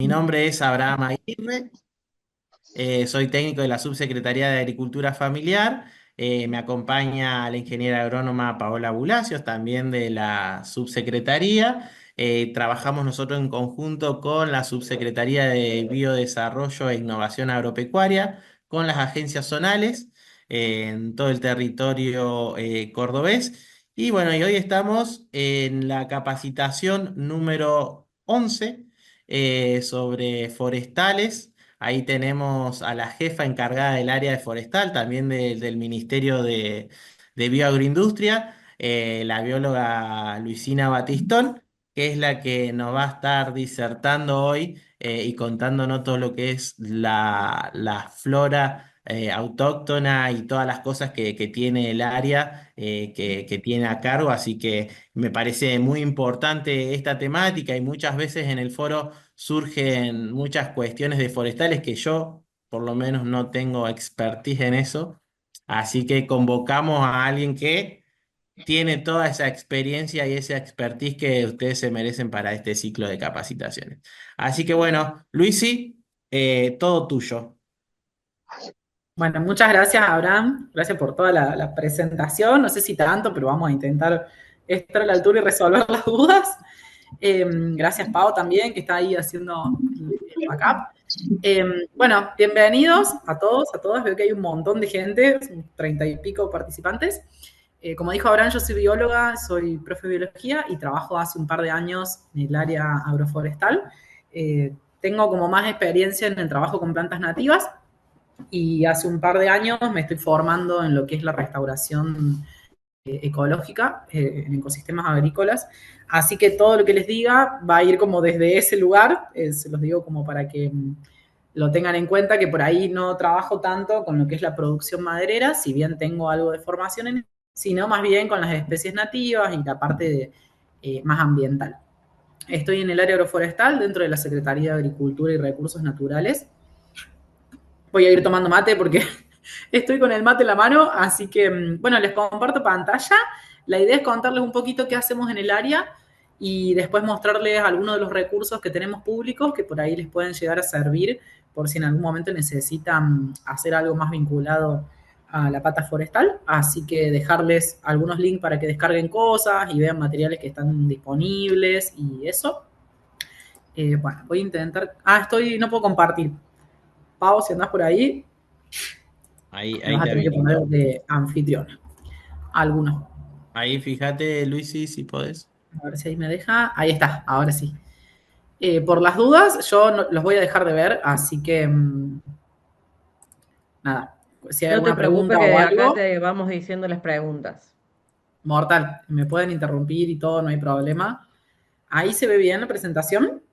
Mi nombre es Abraham Aguirre, soy técnico de la Subsecretaría de Agricultura Familiar. Me acompaña la ingeniera agrónoma Paola Bulacios, también de la Subsecretaría. Trabajamos nosotros en conjunto con la Subsecretaría de Biodesarrollo e Innovación Agropecuaria, con las agencias zonales en todo el territorio cordobés. Y bueno, y hoy estamos en la capacitación número 11 sobre forestales. Ahí tenemos a la jefa encargada del área de forestal, también del Ministerio de Bioagroindustria, la bióloga Luisina Batistón, que es la que nos va a estar disertando hoy y contándonos todo lo que es la flora autóctona y todas las cosas que tiene el área que tiene a cargo. Así que me parece muy importante esta temática y muchas veces en el foro surgen muchas cuestiones de forestales que yo por lo menos no tengo expertise en eso. Así que convocamos a alguien que tiene toda esa experiencia y esa expertise que ustedes se merecen para este ciclo de capacitaciones. Así que bueno, Luisi, todo tuyo. Bueno, muchas gracias, Abraham. Gracias por toda la presentación. No sé si tanto, pero vamos a intentar estar a la altura y resolver las dudas. Gracias, Pau, también, que está ahí haciendo el backup. Bueno, bienvenidos a todos, a todas. Veo que hay un montón de gente, 30 y pico participantes. Como dijo Abraham, yo soy bióloga, soy profe de biología y trabajo hace un par de años en el área agroforestal. Tengo como más experiencia en el trabajo con plantas nativas y hace un par de años me estoy formando en lo que es la restauración ecológica en ecosistemas agrícolas. Así que todo lo que les diga va a ir como desde ese lugar, se los digo como para que lo tengan en cuenta, que por ahí no trabajo tanto con lo que es la producción maderera, si bien tengo algo de formación en eso, sino más bien con las especies nativas y la parte más ambiental. Estoy en el área agroforestal dentro de la Secretaría de Agricultura y Recursos Naturales. Voy a ir tomando mate porque estoy con el mate en la mano, así que, bueno, les comparto pantalla. La idea es contarles un poquito qué hacemos en el área y después mostrarles algunos de los recursos que tenemos públicos que por ahí les pueden llegar a servir por si en algún momento necesitan hacer algo más vinculado a la pata forestal. Así que dejarles algunos links para que descarguen cosas y vean materiales que están disponibles y eso. Bueno, voy a intentar... no puedo compartir. Pau, si andás por ahí, me Ahí vas a te tener que poner habilito. de anfitriona. Algunos. Ahí fíjate, Luisi, si podés. A ver si ahí me deja. Ahí está, ahora sí. Por las dudas, yo los voy a dejar de ver, así que nada. Si hay No te alguna preocupes pregunta que o de acá algo, te vamos diciendo las preguntas. mortal, me pueden interrumpir y todo, no hay problema. Ahí se ve bien la presentación.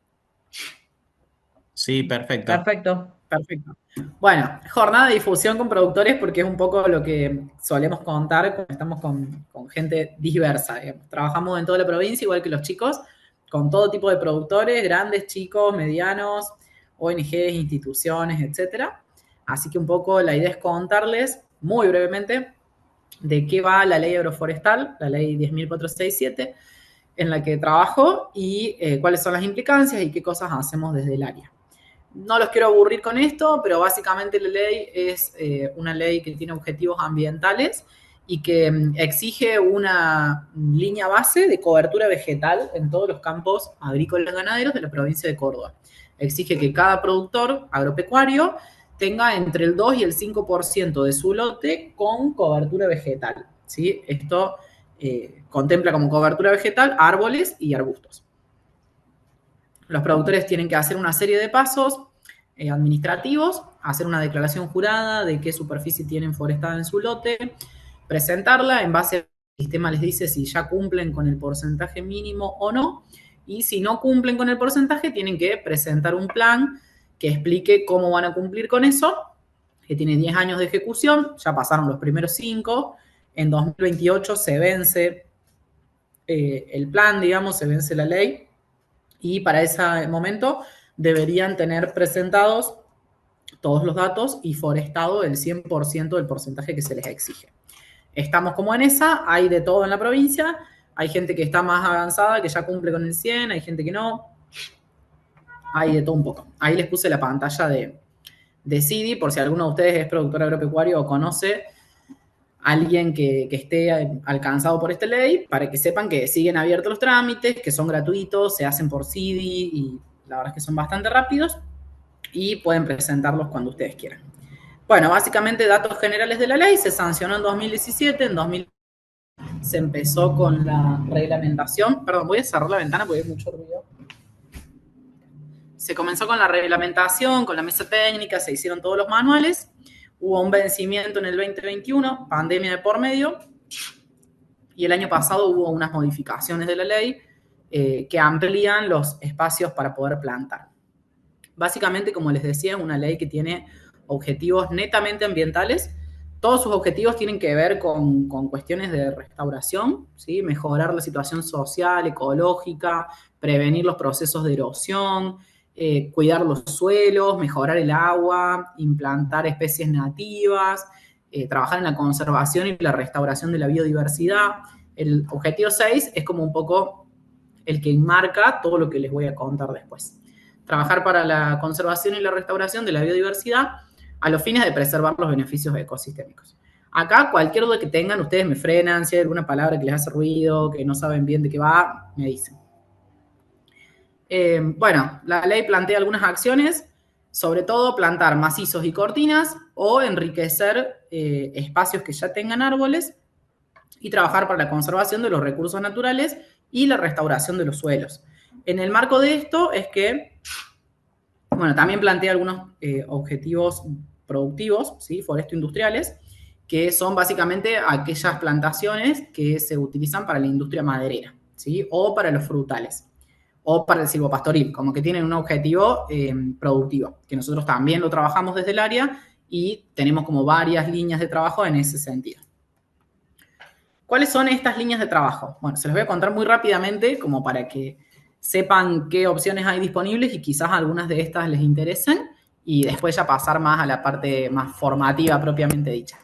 Sí, perfecto. Perfecto. Perfecto. Bueno, jornada de difusión con productores porque es un poco lo que solemos contar cuando estamos con gente diversa. Digamos. Trabajamos en toda la provincia, igual que los chicos, con todo tipo de productores, grandes, chicos, medianos, ONGs, instituciones, etcétera. Así que un poco la idea es contarles muy brevemente de qué va la ley agroforestal, la ley 10.467, en la que trabajo y cuáles son las implicancias y qué cosas hacemos desde el área. No los quiero aburrir con esto, pero básicamente la ley es una ley que tiene objetivos ambientales y que exige una línea base de cobertura vegetal en todos los campos agrícolas y ganaderos de la provincia de Córdoba. Exige que cada productor agropecuario tenga entre el 2 y el 5% de su lote con cobertura vegetal. ¿Sí? Esto contempla como cobertura vegetal árboles y arbustos. Los productores tienen que hacer una serie de pasos administrativos, hacer una declaración jurada de qué superficie tienen forestada en su lote, presentarla en base al sistema les dice si ya cumplen con el porcentaje mínimo o no, y si no cumplen con el porcentaje tienen que presentar un plan que explique cómo van a cumplir con eso, que tiene 10 años de ejecución, ya pasaron los primeros 5, en 2028 se vence el plan, digamos, se vence la ley, y para ese momento deberían tener presentados todos los datos y forestado el 100% del porcentaje que se les exige. Estamos como en esa, hay de todo en la provincia, hay gente que está más avanzada, que ya cumple con el 100, hay gente que no. hay de todo un poco. Ahí les puse la pantalla de CIDI, por si alguno de ustedes es productor agropecuario o conoce a alguien que esté alcanzado por esta ley, para que sepan que siguen abiertos los trámites, que son gratuitos, se hacen por CIDI y la verdad es que son bastante rápidos y pueden presentarlos cuando ustedes quieran. Bueno, básicamente datos generales de la ley, se sancionó en 2017, en 2000 se empezó con la reglamentación, perdón, voy a cerrar la ventana porque hay mucho ruido. Se comenzó con la reglamentación, con la mesa técnica, se hicieron todos los manuales, hubo un vencimiento en el 2021, pandemia de por medio, y el año pasado hubo unas modificaciones de la ley que amplían los espacios para poder plantar. Básicamente, como les decía, es una ley que tiene objetivos netamente ambientales. Todos sus objetivos tienen que ver con cuestiones de restauración, ¿sí? Mejorar la situación social, ecológica, prevenir los procesos de erosión, cuidar los suelos, mejorar el agua, implantar especies nativas, trabajar en la conservación y la restauración de la biodiversidad. El objetivo 6 es como un poco el que enmarca todo lo que les voy a contar después. Trabajar para la conservación y la restauración de la biodiversidad a los fines de preservar los beneficios ecosistémicos. Acá, cualquier duda que tengan, ustedes me frenan, si hay alguna palabra que les hace ruido, que no saben bien de qué va, me dicen. Bueno, la ley plantea algunas acciones, sobre todo plantar macizos y cortinas o enriquecer espacios que ya tengan árboles y trabajar para la conservación de los recursos naturales y la restauración de los suelos. En el marco de esto es que, bueno, también plantea algunos objetivos productivos, ¿sí? Foresto-industriales, que son básicamente aquellas plantaciones que se utilizan para la industria maderera, ¿sí? O para los frutales, o para el silvopastoril, como que tienen un objetivo productivo, que nosotros también lo trabajamos desde el área y tenemos como varias líneas de trabajo en ese sentido. ¿Cuáles son estas líneas de trabajo? Bueno, se los voy a contar muy rápidamente como para que sepan qué opciones hay disponibles y quizás algunas de estas les interesen y después ya pasar más a la parte más formativa propiamente dicha.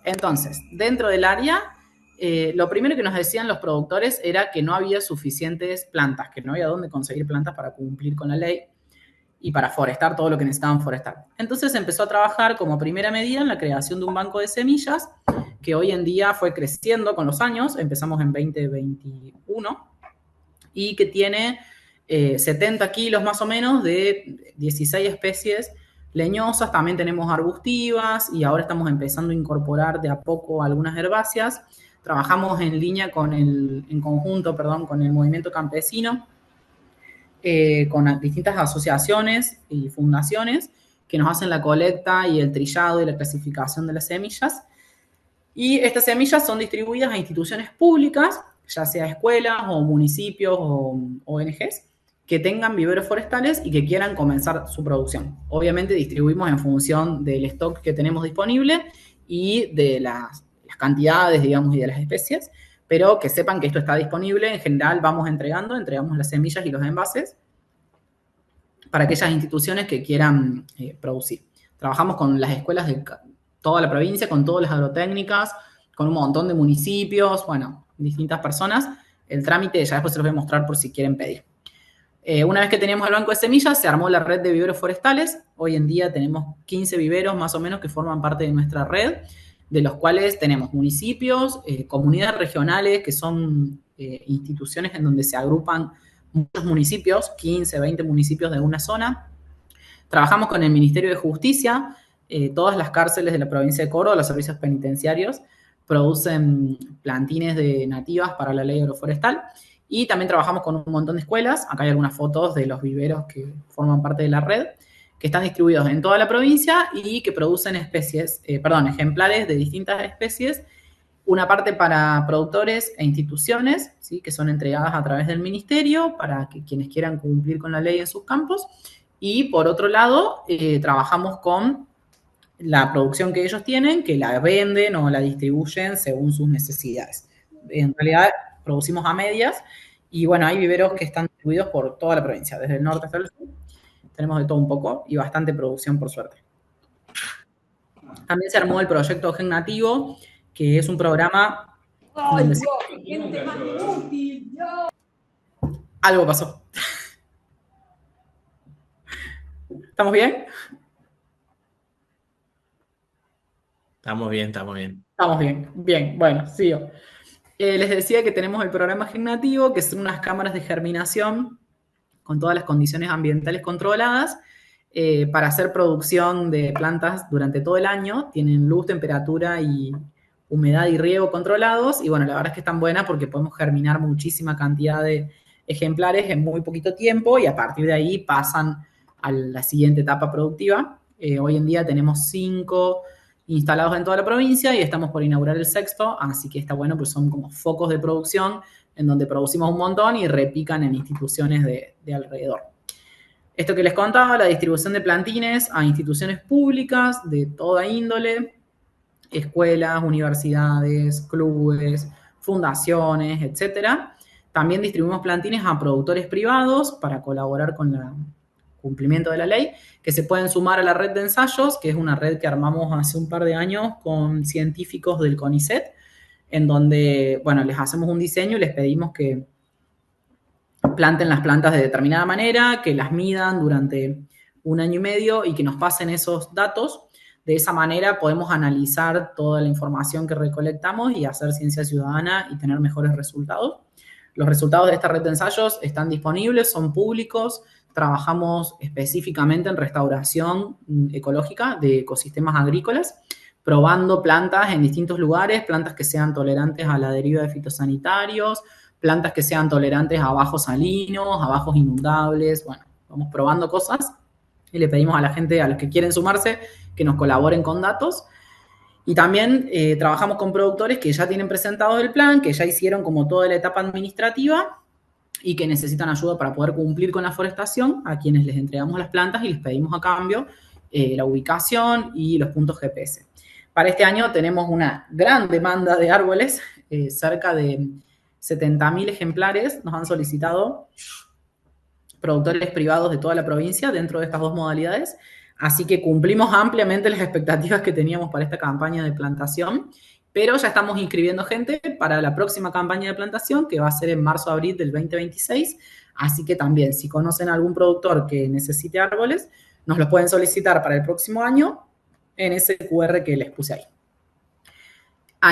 Entonces, dentro del área, lo primero que nos decían los productores era que no había suficientes plantas, que no había dónde conseguir plantas para cumplir con la ley y para forestar todo lo que necesitaban forestar. Entonces empezó a trabajar como primera medida en la creación de un banco de semillas que hoy en día fue creciendo con los años, empezamos en 2021, y que tiene 70 kilos más o menos de 16 especies leñosas, también tenemos arbustivas y ahora estamos empezando a incorporar de a poco algunas herbáceas. Trabajamos en línea en conjunto con el movimiento campesino, con distintas asociaciones y fundaciones que nos hacen la colecta y el trillado y la clasificación de las semillas. Y estas semillas son distribuidas a instituciones públicas, ya sea escuelas o municipios o ONGs, que tengan viveros forestales y que quieran comenzar su producción. Obviamente distribuimos en función del stock que tenemos disponible y de las cantidades, digamos, y de las especies, pero que sepan que esto está disponible. En general entregamos las semillas y los envases para aquellas instituciones que quieran producir. Trabajamos con las escuelas de toda la provincia, con todas las agrotécnicas, con un montón de municipios, bueno, distintas personas. El trámite ya después se los voy a mostrar por si quieren pedir. Una vez que teníamos el banco de semillas, se armó la red de viveros forestales. Hoy en día tenemos 15 viveros más o menos que forman parte de nuestra red, de los cuales tenemos municipios, comunidades regionales, que son instituciones en donde se agrupan muchos municipios, 15, 20 municipios de una zona. Trabajamos con el Ministerio de Justicia. Todas las cárceles de la provincia de Córdoba, los servicios penitenciarios, producen plantines de nativas para la ley agroforestal. Y también trabajamos con un montón de escuelas. Acá hay algunas fotos de los viveros que forman parte de la red, que están distribuidos en toda la provincia y que producen ejemplares de distintas especies. Una parte para productores e instituciones, ¿sí? Que son entregadas a través del ministerio para que quienes quieran cumplir con la ley en sus campos. Y por otro lado, trabajamos con la producción que ellos tienen, que la venden o la distribuyen según sus necesidades. En realidad, producimos a medias y bueno, hay viveros que están distribuidos por toda la provincia, desde el norte hasta el sur. Tenemos de todo un poco y bastante producción, por suerte. También se armó el proyecto Gen Nativo, que es un programa donde gente más inútil, algo pasó. ¿Estamos bien? Estamos bien, estamos bien. Estamos bien. Bien, bueno, sigo. Les decía que tenemos el programa germinativo, que son unas cámaras de germinación con todas las condiciones ambientales controladas para hacer producción de plantas durante todo el año. Tienen luz, temperatura y humedad y riego controlados. Y bueno, la verdad es que están buenas porque podemos germinar muchísima cantidad de ejemplares en muy poquito tiempo y a partir de ahí pasan a la siguiente etapa productiva. Hoy en día tenemos 5 instalados en toda la provincia y estamos por inaugurar el sexto, así que está bueno, pues son como focos de producción en donde producimos un montón y repican en instituciones de alrededor. Esto que les contaba, la distribución de plantines a instituciones públicas de toda índole, escuelas, universidades, clubes, fundaciones, etcétera. También distribuimos plantines a productores privados para colaborar con el cumplimiento de la ley, que se pueden sumar a la red de ensayos, que es una red que armamos hace un par de años con científicos del CONICET, en donde, bueno, les hacemos un diseño y les pedimos que planten las plantas de determinada manera, que las midan durante 1 año y medio y que nos pasen esos datos. De esa manera podemos analizar toda la información que recolectamos y hacer ciencia ciudadana y tener mejores resultados. Los resultados de esta red de ensayos están disponibles, son públicos. Trabajamos específicamente en restauración ecológica de ecosistemas agrícolas, probando plantas en distintos lugares, plantas que sean tolerantes a la deriva de fitosanitarios, plantas que sean tolerantes a bajos salinos, a bajos inundables. Bueno, vamos probando cosas y le pedimos a la gente, a los que quieren sumarse, que nos colaboren con datos. Y también trabajamos con productores que ya tienen presentado el plan, que ya hicieron como toda la etapa administrativa y que necesitan ayuda para poder cumplir con la forestación, a quienes les entregamos las plantas y les pedimos a cambio la ubicación y los puntos GPS. Para este año tenemos una gran demanda de árboles, cerca de 70.000 ejemplares nos han solicitado productores privados de toda la provincia dentro de estas dos modalidades. Así que cumplimos ampliamente las expectativas que teníamos para esta campaña de plantación, pero ya estamos inscribiendo gente para la próxima campaña de plantación, que va a ser en marzo-abril del 2026. Así que también, si conocen a algún productor que necesite árboles, nos los pueden solicitar para el próximo año en ese QR que les puse ahí.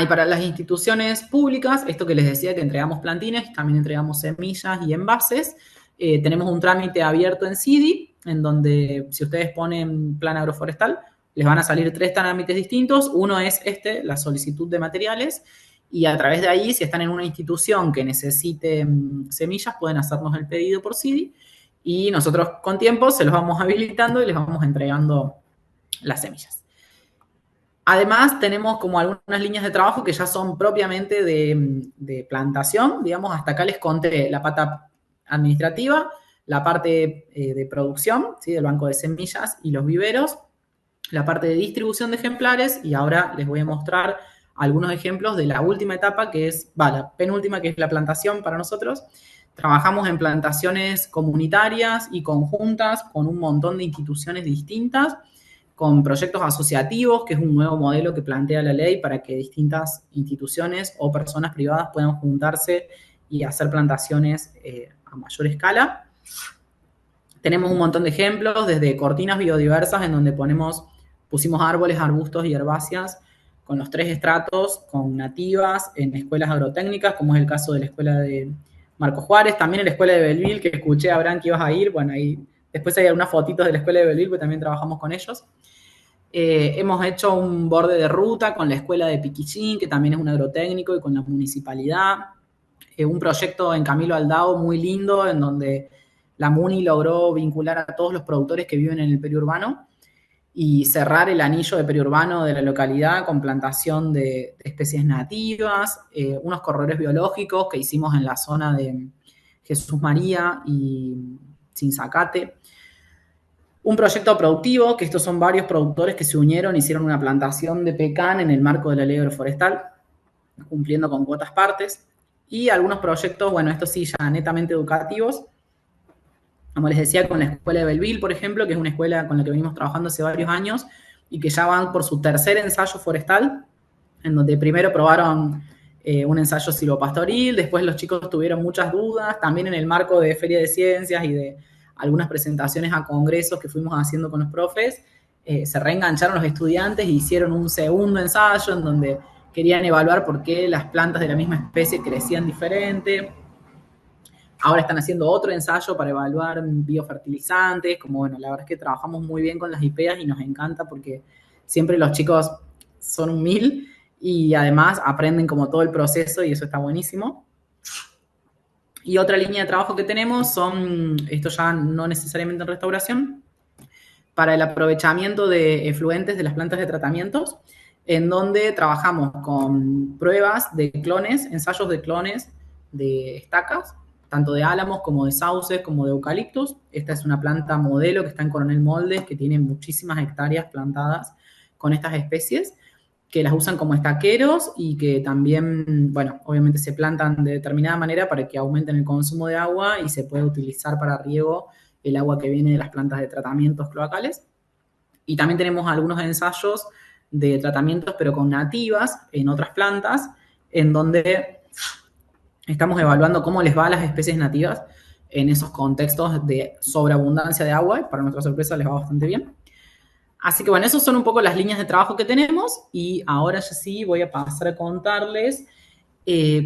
Y para las instituciones públicas, esto que les decía que entregamos plantines, también entregamos semillas y envases. Tenemos un trámite abierto en CIDI, en donde si ustedes ponen plan agroforestal, les van a salir 3 trámites distintos. Uno es la solicitud de materiales, y a través de ahí, si están en una institución que necesite semillas, pueden hacernos el pedido por CIDI, y nosotros con tiempo se los vamos habilitando y les vamos entregando las semillas. Además, tenemos como algunas líneas de trabajo que ya son propiamente de plantación. Digamos, hasta acá les conté la pata administrativa, la parte de producción, ¿sí? Del banco de semillas y los viveros, la parte de distribución de ejemplares, y ahora les voy a mostrar algunos ejemplos de la última etapa, que es, la penúltima, que es la plantación para nosotros. Trabajamos en plantaciones comunitarias y conjuntas con un montón de instituciones distintas, con proyectos asociativos, que es un nuevo modelo que plantea la ley para que distintas instituciones o personas privadas puedan juntarse y hacer plantaciones a mayor escala. Tenemos un montón de ejemplos, desde cortinas biodiversas, en donde pusimos árboles, arbustos y herbáceas con los 3 estratos, con nativas, en escuelas agrotécnicas, como es el caso de la escuela de Marco Juárez, también en la escuela de Belleville, que escuché, Abraham, que ibas a ir. Bueno, ahí después hay algunas fotitos de la escuela de Belleville, que también trabajamos con ellos. Hemos hecho un borde de ruta con la escuela de Piquichín, que también es un agrotécnico, y con la municipalidad. Un proyecto en Camilo Aldao muy lindo, en donde la MUNI logró vincular a todos los productores que viven en el periurbano y cerrar el anillo de periurbano de la localidad con plantación de especies nativas, unos corredores biológicos que hicimos en la zona de Jesús María y Sinzacate. Un proyecto productivo, que estos son varios productores que se unieron, hicieron una plantación de pecan en el marco de la ley agroforestal, cumpliendo con cuotas partes. Y algunos proyectos, bueno, estos sí ya netamente educativos, como les decía, con la escuela de Belleville, por ejemplo, que es una escuela con la que venimos trabajando hace varios años y que ya van por su tercer ensayo forestal, en donde primero probaron un ensayo silvopastoril, después los chicos tuvieron muchas dudas, también en el marco de Feria de Ciencias y de algunas presentaciones a congresos que fuimos haciendo con los profes, se reengancharon los estudiantes e hicieron un segundo ensayo en donde querían evaluar por qué las plantas de la misma especie crecían diferente. Ahora están haciendo otro ensayo para evaluar biofertilizantes, como bueno, la verdad es que trabajamos muy bien con las IPEAs y nos encanta porque siempre los chicos son un mil y además aprenden como todo el proceso y eso está buenísimo. Y otra línea de trabajo que tenemos son, esto ya no necesariamente en restauración, para el aprovechamiento de efluentes de las plantas de tratamientos, en donde trabajamos con pruebas de clones, ensayos de clones de estacas, tanto de álamos como de sauces, como de eucaliptus. Esta es una planta modelo que está en Coronel Moldes, que tiene muchísimas hectáreas plantadas con estas especies, que las usan como estaqueros y que también, bueno, obviamente se plantan de determinada manera para que aumenten el consumo de agua y se puede utilizar para riego el agua que viene de las plantas de tratamientos cloacales. Y también tenemos algunos ensayos de tratamientos, pero con nativas en otras plantas, en donde estamos evaluando cómo les va a las especies nativas en esos contextos de sobreabundancia de agua, y para nuestra sorpresa les va bastante bien. Así que bueno, esas son un poco las líneas de trabajo que tenemos, y ahora ya sí voy a pasar a contarles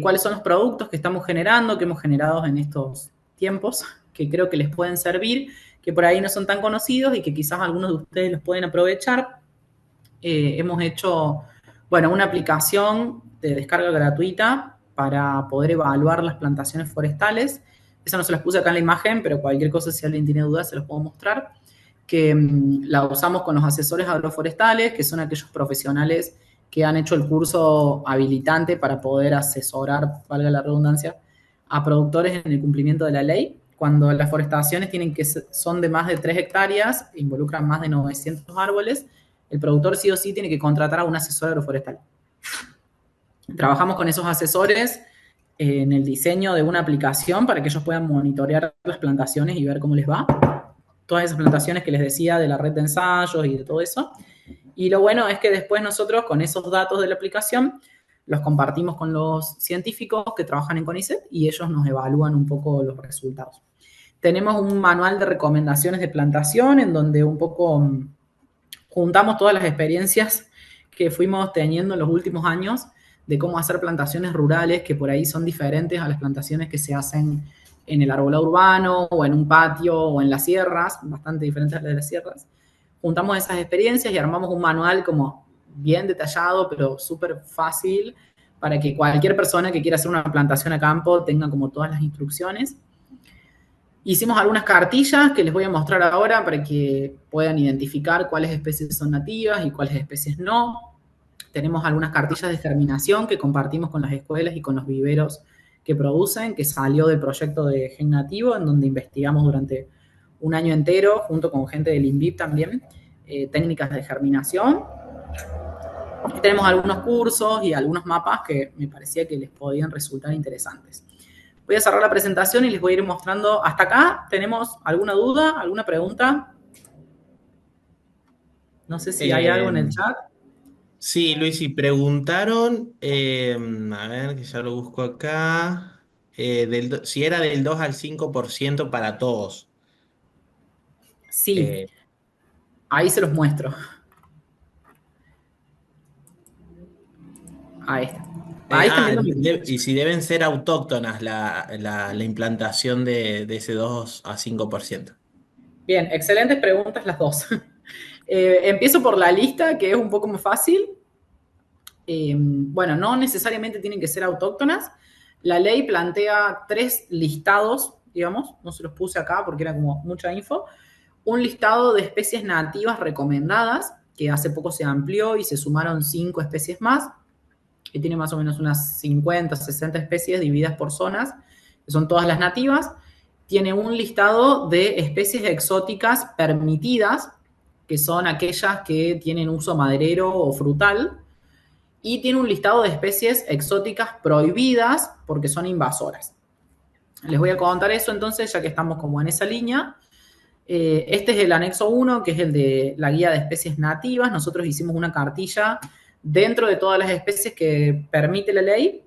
cuáles son los productos que estamos generando, que hemos generado en estos tiempos, que creo que les pueden servir, que por ahí no son tan conocidos y que quizás algunos de ustedes los pueden aprovechar. Hemos hecho, bueno, una aplicación de descarga gratuita para poder evaluar las plantaciones forestales. Esa no se las puse acá en la imagen, pero cualquier cosa, si alguien tiene dudas, se los puedo mostrar. Que la usamos con los asesores agroforestales, que son aquellos profesionales que han hecho el curso habilitante para poder asesorar, valga la redundancia, a productores en el cumplimiento de la ley. Cuando las forestaciones son de más de 3 hectáreas, involucran más de 900 árboles, el productor sí o sí tiene que contratar a un asesor agroforestal. Trabajamos con esos asesores en el diseño de una aplicación para que ellos puedan monitorear las plantaciones y ver cómo les va. Todas esas plantaciones que les decía de la red de ensayos y de todo eso. Y lo bueno es que después nosotros con esos datos de la aplicación los compartimos con los científicos que trabajan en CONICET y ellos nos evalúan un poco los resultados. Tenemos un manual de recomendaciones de plantación en donde un poco juntamos todas las experiencias que fuimos teniendo en los últimos años de cómo hacer plantaciones rurales que por ahí son diferentes a las plantaciones que se hacen en el arbolado urbano o en un patio o en las sierras, bastante diferentes a las de las sierras. Juntamos esas experiencias y armamos un manual como bien detallado, pero súper fácil para que cualquier persona que quiera hacer una plantación a campo tenga como todas las instrucciones. Hicimos algunas cartillas que les voy a mostrar ahora para que puedan identificar cuáles especies son nativas y cuáles especies no. Tenemos algunas cartillas de germinación que compartimos con las escuelas y con los viveros que producen, que salió del proyecto de Gen Nativo, en donde investigamos durante un año entero, junto con gente del INVIP también, técnicas de germinación. Y tenemos algunos cursos y algunos mapas que me parecía que les podían resultar interesantes. Voy a cerrar la presentación y les voy a ir mostrando. Hasta acá, ¿tenemos alguna duda, alguna pregunta? No sé si hay algo en el chat. Sí, Luis, y preguntaron, a ver, que ya lo busco acá, si era del 2 al 5% para todos. Sí, Eh, ahí se los muestro. Ahí está. Ahí están viendo mi... y si deben ser autóctonas la implantación de ese 2 a 5%. Bien, excelentes preguntas las dos. Empiezo por la lista, que es un poco más fácil. Bueno, no necesariamente tienen que ser autóctonas. La ley plantea 3 listados, digamos, no se los puse acá porque era como mucha info. Un listado de especies nativas recomendadas, que hace poco se amplió y se sumaron 5 especies más, que tiene más o menos unas 50, 60 especies divididas por zonas, que son todas las nativas. Tiene un listado de especies exóticas permitidas, que son aquellas que tienen uso maderero o frutal, y tiene un listado de especies exóticas prohibidas porque son invasoras. Les voy a contar eso entonces, ya que estamos como en esa línea. Este es el anexo 1, que es el de la guía de especies nativas. Nosotros hicimos una cartilla dentro de todas las especies que permite la ley.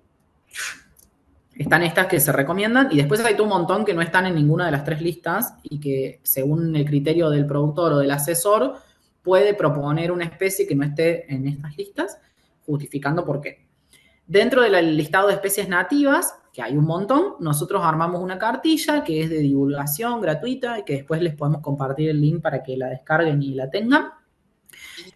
Están estas que se recomiendan y después hay todo un montón que no están en ninguna de las 3 listas y que según el criterio del productor o del asesor puede proponer una especie que no esté en estas listas, justificando por qué. Dentro del listado de especies nativas, que hay un montón, nosotros armamos una cartilla que es de divulgación gratuita y que después les podemos compartir el link para que la descarguen y la tengan,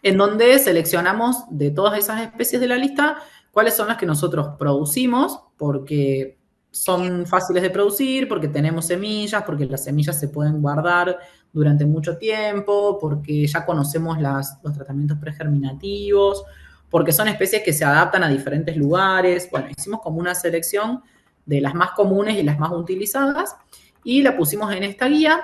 en donde seleccionamos de todas esas especies de la lista cuáles son las que nosotros producimos, porque son fáciles de producir, porque tenemos semillas, porque las semillas se pueden guardar durante mucho tiempo, porque ya conocemos los tratamientos pregerminativos, porque son especies que se adaptan a diferentes lugares. Bueno, hicimos como una selección de las más comunes y las más utilizadas y la pusimos en esta guía,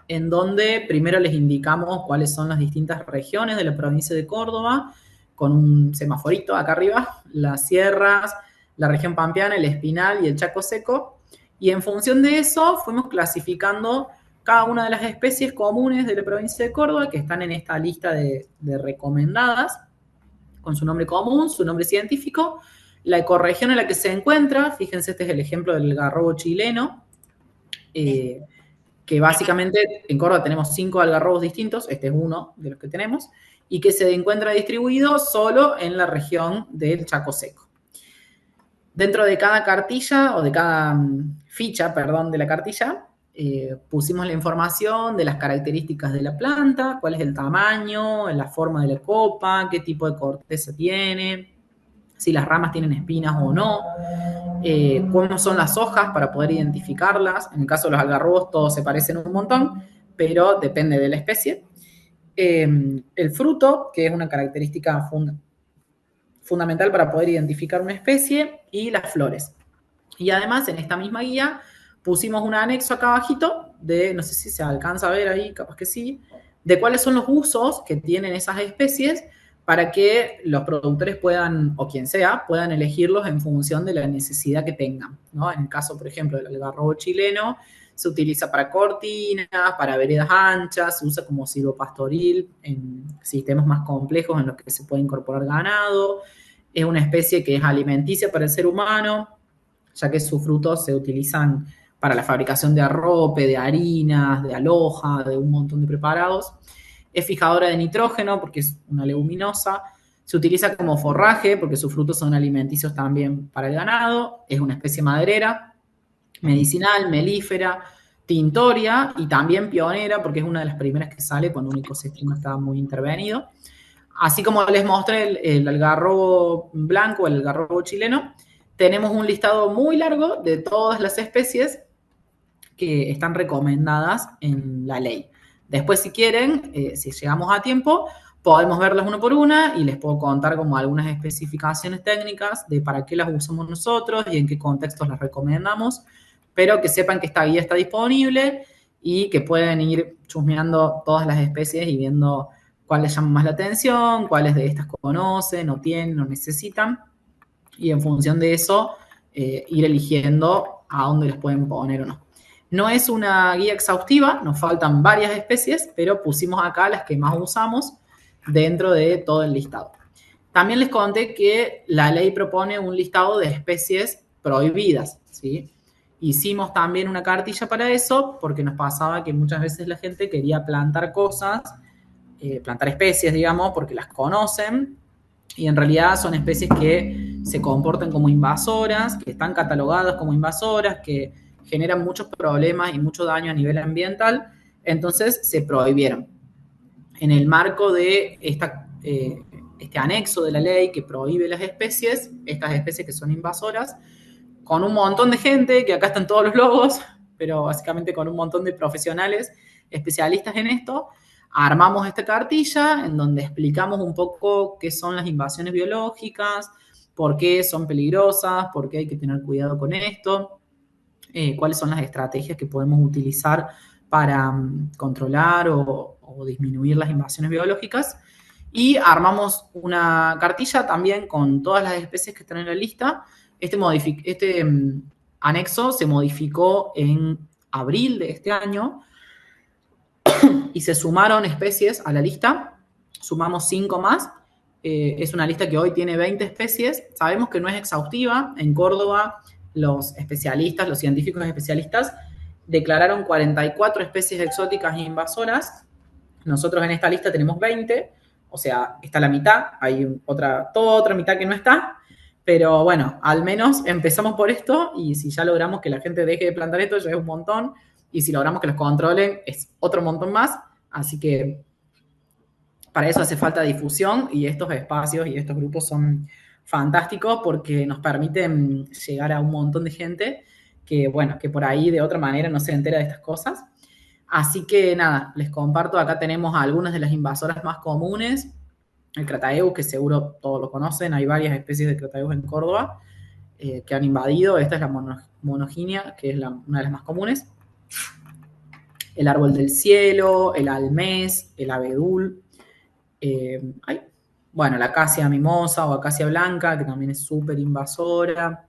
en donde primero les indicamos cuáles son las distintas regiones de la provincia de Córdoba, con un semaforito acá arriba, las sierras, la región pampeana, el Espinal y el Chaco Seco, y en función de eso fuimos clasificando cada una de las especies comunes de la provincia de Córdoba que están en esta lista de recomendadas, con su nombre común, su nombre científico, la ecorregión en la que se encuentra. Fíjense, este es el ejemplo del algarrobo chileno, que básicamente en Córdoba tenemos 5 algarrobos distintos, este es uno de los que tenemos, y que se encuentra distribuido solo en la región del Chaco Seco. Dentro de cada cartilla, o de cada ficha, perdón, de la cartilla, pusimos la información de las características de la planta, cuál es el tamaño, la forma de la copa, qué tipo de corteza tiene, si las ramas tienen espinas o no, cómo son las hojas para poder identificarlas. En el caso de los algarrobos todos se parecen un montón, pero depende de la especie. El fruto, que es una característica fundamental para poder identificar una especie, y las flores. Y además en esta misma guía pusimos un anexo acá abajito de, no sé si se alcanza a ver ahí, capaz que sí, de cuáles son los usos que tienen esas especies para que los productores puedan, o quien sea, puedan elegirlos en función de la necesidad que tengan, ¿no? En el caso, por ejemplo, del algarrobo chileno, se utiliza para cortinas, para veredas anchas, se usa como silvopastoril en sistemas más complejos en los que se puede incorporar ganado. Es una especie que es alimenticia para el ser humano, ya que sus frutos se utilizan para la fabricación de arrope, de harinas, de aloja, de un montón de preparados. Es fijadora de nitrógeno porque es una leguminosa. Se utiliza como forraje porque sus frutos son alimenticios también para el ganado. Es una especie maderera, medicinal, melífera, tintoria y también pionera porque es una de las primeras que sale cuando un ecosistema está muy intervenido. Así como les mostré el algarrobo blanco, el algarrobo chileno, tenemos un listado muy largo de todas las especies que están recomendadas en la ley. Después, si quieren, si llegamos a tiempo, podemos verlas una por una y les puedo contar como algunas especificaciones técnicas de para qué las usamos nosotros y en qué contextos las recomendamos, pero que sepan que esta guía está disponible y que pueden ir chusmeando todas las especies y viendo cuáles llaman más la atención, cuáles de estas conocen, o tienen, o necesitan, y en función de eso ir eligiendo a dónde les pueden poner o no. No es una guía exhaustiva, nos faltan varias especies, pero pusimos acá las que más usamos dentro de todo el listado. También les conté que la ley propone un listado de especies prohibidas, ¿sí? Hicimos también una cartilla para eso, porque nos pasaba que muchas veces la gente quería plantar cosas, plantar especies, digamos, porque las conocen, y en realidad son especies que se comportan como invasoras, que están catalogadas como invasoras, que generan muchos problemas y mucho daño a nivel ambiental, entonces se prohibieron. En el marco de este anexo de la ley que prohíbe las especies, estas especies que son invasoras, con un montón de gente, que acá están todos los logos, pero básicamente con un montón de profesionales especialistas en esto, armamos esta cartilla en donde explicamos un poco qué son las invasiones biológicas, por qué son peligrosas, por qué hay que tener cuidado con esto, cuáles son las estrategias que podemos utilizar para controlar o disminuir las invasiones biológicas. Y armamos una cartilla también con todas las especies que están en la lista. Este anexo se modificó en abril de este año y se sumaron especies a la lista. Sumamos 5 más. Es una lista que hoy tiene 20 especies. Sabemos que no es exhaustiva. En Córdoba los especialistas, los científicos especialistas, declararon 44 especies exóticas e invasoras. Nosotros en esta lista tenemos 20, o sea, está la mitad, hay toda otra mitad que no está, pero bueno, al menos empezamos por esto y si ya logramos que la gente deje de plantar esto, ya es un montón, y si logramos que los controlen, es otro montón más, así que para eso hace falta difusión y estos espacios y estos grupos son fantásticos porque nos permiten llegar a un montón de gente que, bueno, que por ahí de otra manera no se entera de estas cosas. Así que nada, les comparto, acá tenemos algunas de las invasoras más comunes. El Crataegus, que seguro todos lo conocen, hay varias especies de Crataegus en Córdoba que han invadido. Esta es la monoginia, que es una de las más comunes. El árbol del cielo, el almés, el abedul. Bueno, la acacia mimosa o acacia blanca, que también es súper invasora.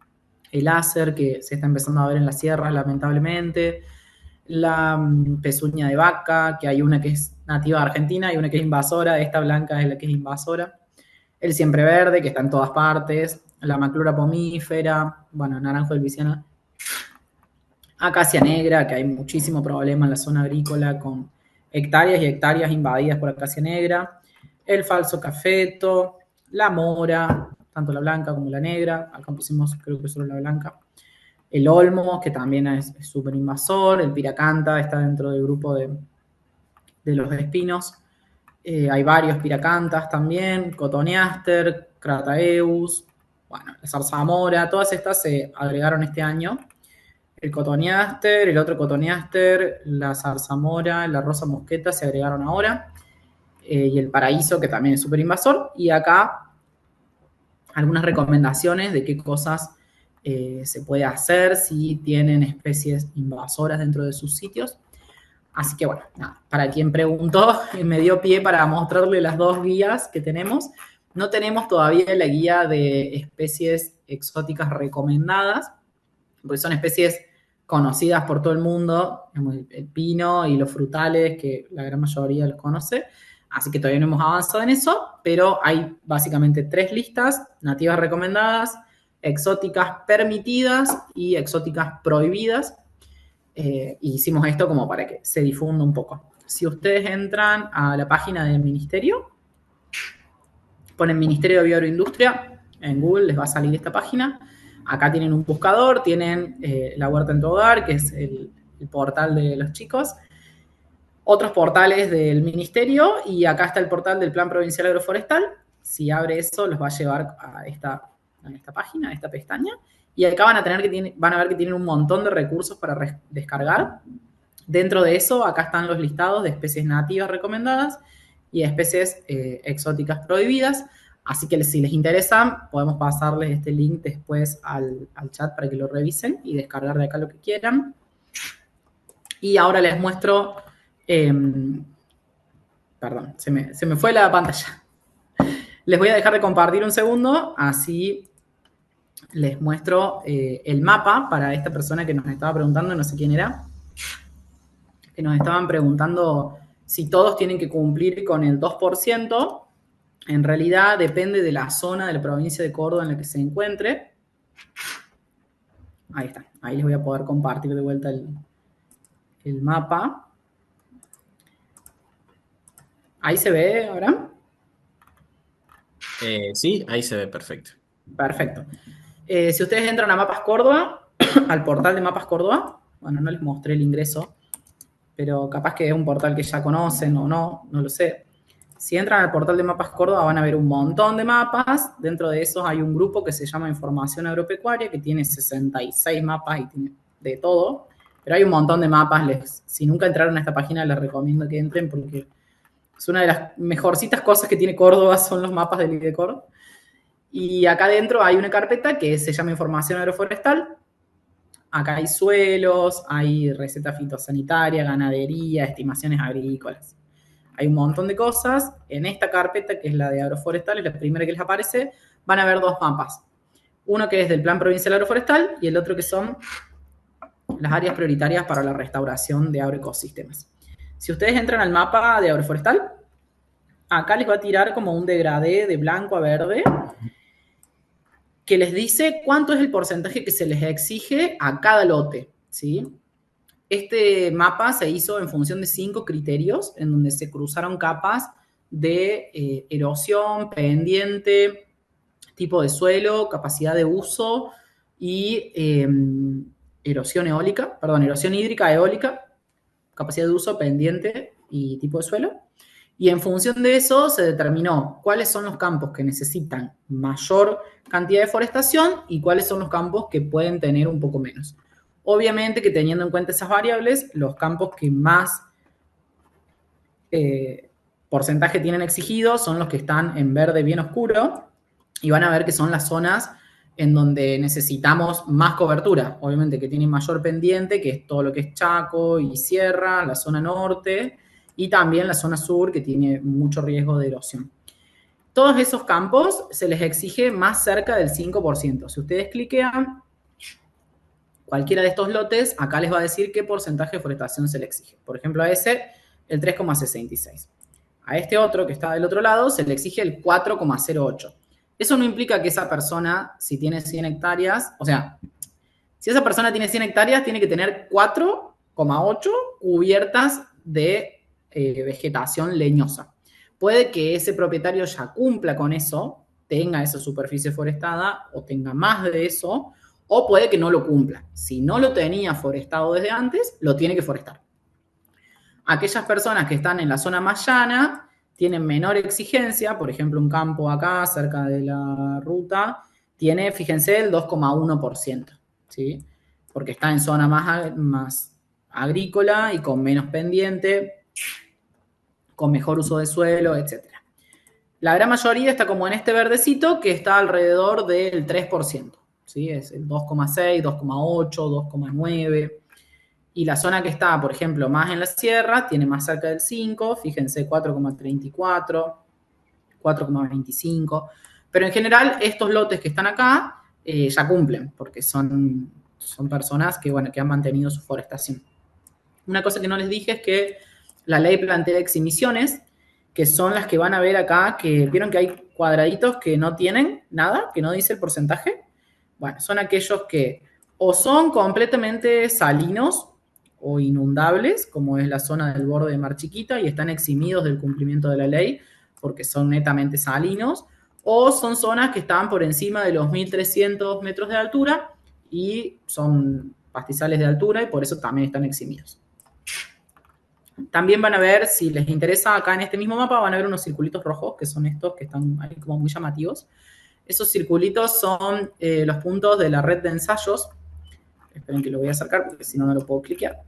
El ácer, que se está empezando a ver en las sierras, lamentablemente. La pezuña de vaca, que hay una que es nativa de Argentina y una que es invasora. Esta blanca es la que es invasora. El siempreverde, que está en todas partes. La maclura pomífera. Bueno, naranjo del Viciana. Acacia negra, que hay muchísimo problema en la zona agrícola con hectáreas y hectáreas invadidas por acacia negra. El falso cafeto, la mora, tanto la blanca como la negra. Acá pusimos, creo que solo la blanca. El olmo, que también es súper invasor. El piracanta está dentro del grupo de los espinos. Hay varios piracantas también. Cotoneaster, Crataeus, bueno, la zarzamora. Todas estas se agregaron este año. El cotoneaster, el otro cotoneaster, la zarzamora, la rosa mosqueta se agregaron ahora. Y el paraíso, que también es súper invasor. Y acá algunas recomendaciones de qué cosas se puede hacer si tienen especies invasoras dentro de sus sitios. Así que bueno, nada, para quien preguntó, me dio pie para mostrarle las dos guías que tenemos. No tenemos todavía la guía de especies exóticas recomendadas, porque son especies conocidas por todo el mundo, el pino y los frutales, que la gran mayoría los conoce. Así que todavía no hemos avanzado en eso, pero hay básicamente 3 listas: nativas recomendadas, exóticas permitidas y exóticas prohibidas. Y hicimos esto como para que se difunda un poco. Si ustedes entran a la página del ministerio, ponen Ministerio de Bioindustria en Google, les va a salir esta página. Acá tienen un buscador, tienen La Huerta en tu Hogar, que es el portal de los chicos, otros portales del ministerio, y acá está el portal del Plan Provincial Agroforestal. Si abre eso, los va a llevar a esta página, a esta pestaña, y acá van a ver que tienen un montón de recursos para descargar. Dentro de eso, acá están los listados de especies nativas recomendadas y especies exóticas prohibidas. Así que si les interesa, podemos pasarles este link después al chat para que lo revisen y descargar de acá lo que quieran. Y ahora les muestro... perdón, se me fue la pantalla. Les voy a dejar de compartir un segundo, así les muestro el mapa para esta persona que nos estaba preguntando, no sé quién era, que nos estaban preguntando si todos tienen que cumplir con el 2%. En realidad depende de la zona de la provincia de Córdoba en la que se encuentre. Ahí está, ahí les voy a poder compartir de vuelta el mapa. ¿Ahí se ve ahora? Sí, ahí se ve perfecto. Perfecto. Si ustedes entran a Mapas Córdoba, al portal de Mapas Córdoba, bueno, no les mostré el ingreso, pero capaz que es un portal que ya conocen o no lo sé. Si entran al portal de Mapas Córdoba van a ver un montón de mapas. Dentro de esos hay un grupo que se llama Información Agropecuaria, que tiene 66 mapas y tiene de todo. Pero hay un montón de mapas. Si nunca entraron a esta página, les recomiendo que entren porque es una de las mejorcitas cosas que tiene Córdoba, son los mapas del IDECOR. Y acá adentro hay una carpeta que se llama Información Agroforestal. Acá hay suelos, hay receta fitosanitaria, ganadería, estimaciones agrícolas. Hay un montón de cosas. En esta carpeta, que es la de agroforestal, es la primera que les aparece, van a ver 2 mapas. Uno que es del Plan Provincial Agroforestal y el otro que son las áreas prioritarias para la restauración de agroecosistemas. Si ustedes entran al mapa de agroforestal, acá les va a tirar como un degradé de blanco a verde. que les dice cuánto es el porcentaje que se les exige a cada lote, ¿sí? Este mapa se hizo en función de 5 criterios, en donde se cruzaron capas de erosión, pendiente, tipo de suelo, capacidad de uso y erosión hídrica, eólica, capacidad de uso, pendiente y tipo de suelo. Y en función de eso se determinó cuáles son los campos que necesitan mayor cantidad de forestación y cuáles son los campos que pueden tener un poco menos. Obviamente que teniendo en cuenta esas variables, los campos que más porcentaje tienen exigido son los que están en verde bien oscuro y van a ver que son las zonas en donde necesitamos más cobertura. Obviamente que tienen mayor pendiente, que es todo lo que es Chaco y Sierra, la zona norte, y también la zona sur, que tiene mucho riesgo de erosión. Todos esos campos se les exige más cerca del 5%. Si ustedes cliquean cualquiera de estos lotes, acá les va a decir qué porcentaje de forestación se le exige. Por ejemplo, a ese, el 3,66. A este otro, que está del otro lado, se le exige el 4,08. Eso no implica que esa persona, si tiene 100 hectáreas, o sea, si esa persona tiene 100 hectáreas, tiene que tener 4,8 cubiertas de vegetación leñosa. Puede que ese propietario ya cumpla con eso, tenga esa superficie forestada o tenga más de eso, o puede que no lo cumpla. Si no lo tenía forestado desde antes, lo tiene que forestar. Aquellas personas que están en la zona más llana tienen menor exigencia, por ejemplo, un campo acá cerca de la ruta tiene, fíjense, el 2,1%, ¿sí? Porque está en zona más agrícola y con menos pendiente, con mejor uso de suelo, etc. La gran mayoría está como en este verdecito que está alrededor del 3%, ¿sí? Es el 2,6, 2,8, 2,9%. Y la zona que está, por ejemplo, más en la sierra, tiene más cerca del 5, fíjense, 4,34, 4,25. Pero en general, estos lotes que están acá ya cumplen, porque son personas que, bueno, que han mantenido su forestación. Una cosa que no les dije es que la ley plantea exhibiciones, que son las que van a ver acá, que vieron que hay cuadraditos que no tienen nada, que no dice el porcentaje. Bueno, son aquellos que o son completamente salinos o inundables, como es la zona del borde de Mar Chiquita, y están eximidos del cumplimiento de la ley porque son netamente salinos, o son zonas que están por encima de los 1.300 metros de altura y son pastizales de altura y por eso también están eximidos. También van a ver, si les interesa, acá en este mismo mapa van a ver unos circulitos rojos, que son estos que están ahí como muy llamativos. Esos circulitos son los puntos de la red de ensayos. Esperen que lo voy a acercar porque si no, no lo puedo cliquear.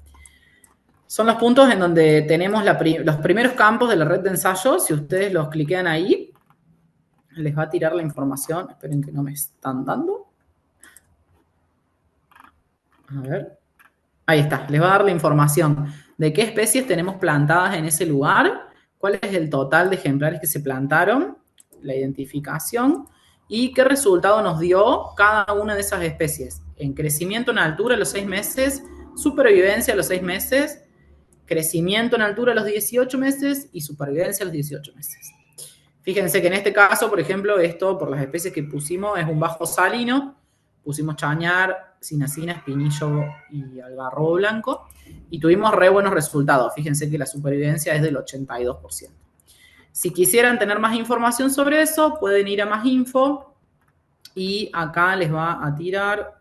Son los puntos en donde tenemos los primeros campos de la red de ensayos. Si ustedes los cliquean ahí, les va a tirar la información. Esperen que no me están dando. A ver. Ahí está, les va a dar la información de qué especies tenemos plantadas en ese lugar, cuál es el total de ejemplares que se plantaron, la identificación y qué resultado nos dio cada una de esas especies. En crecimiento en altura a los 6 meses, supervivencia a los 6 meses, crecimiento en altura a los 18 meses y supervivencia a los 18 meses. Fíjense que en este caso, por ejemplo, esto por las especies que pusimos es un bajo salino, pusimos chañar, cinacina, espinillo y algarrobo blanco, y tuvimos re buenos resultados. Fíjense que la supervivencia es del 82%. Si quisieran tener más información sobre eso, pueden ir a Más Info, y acá les va a tirar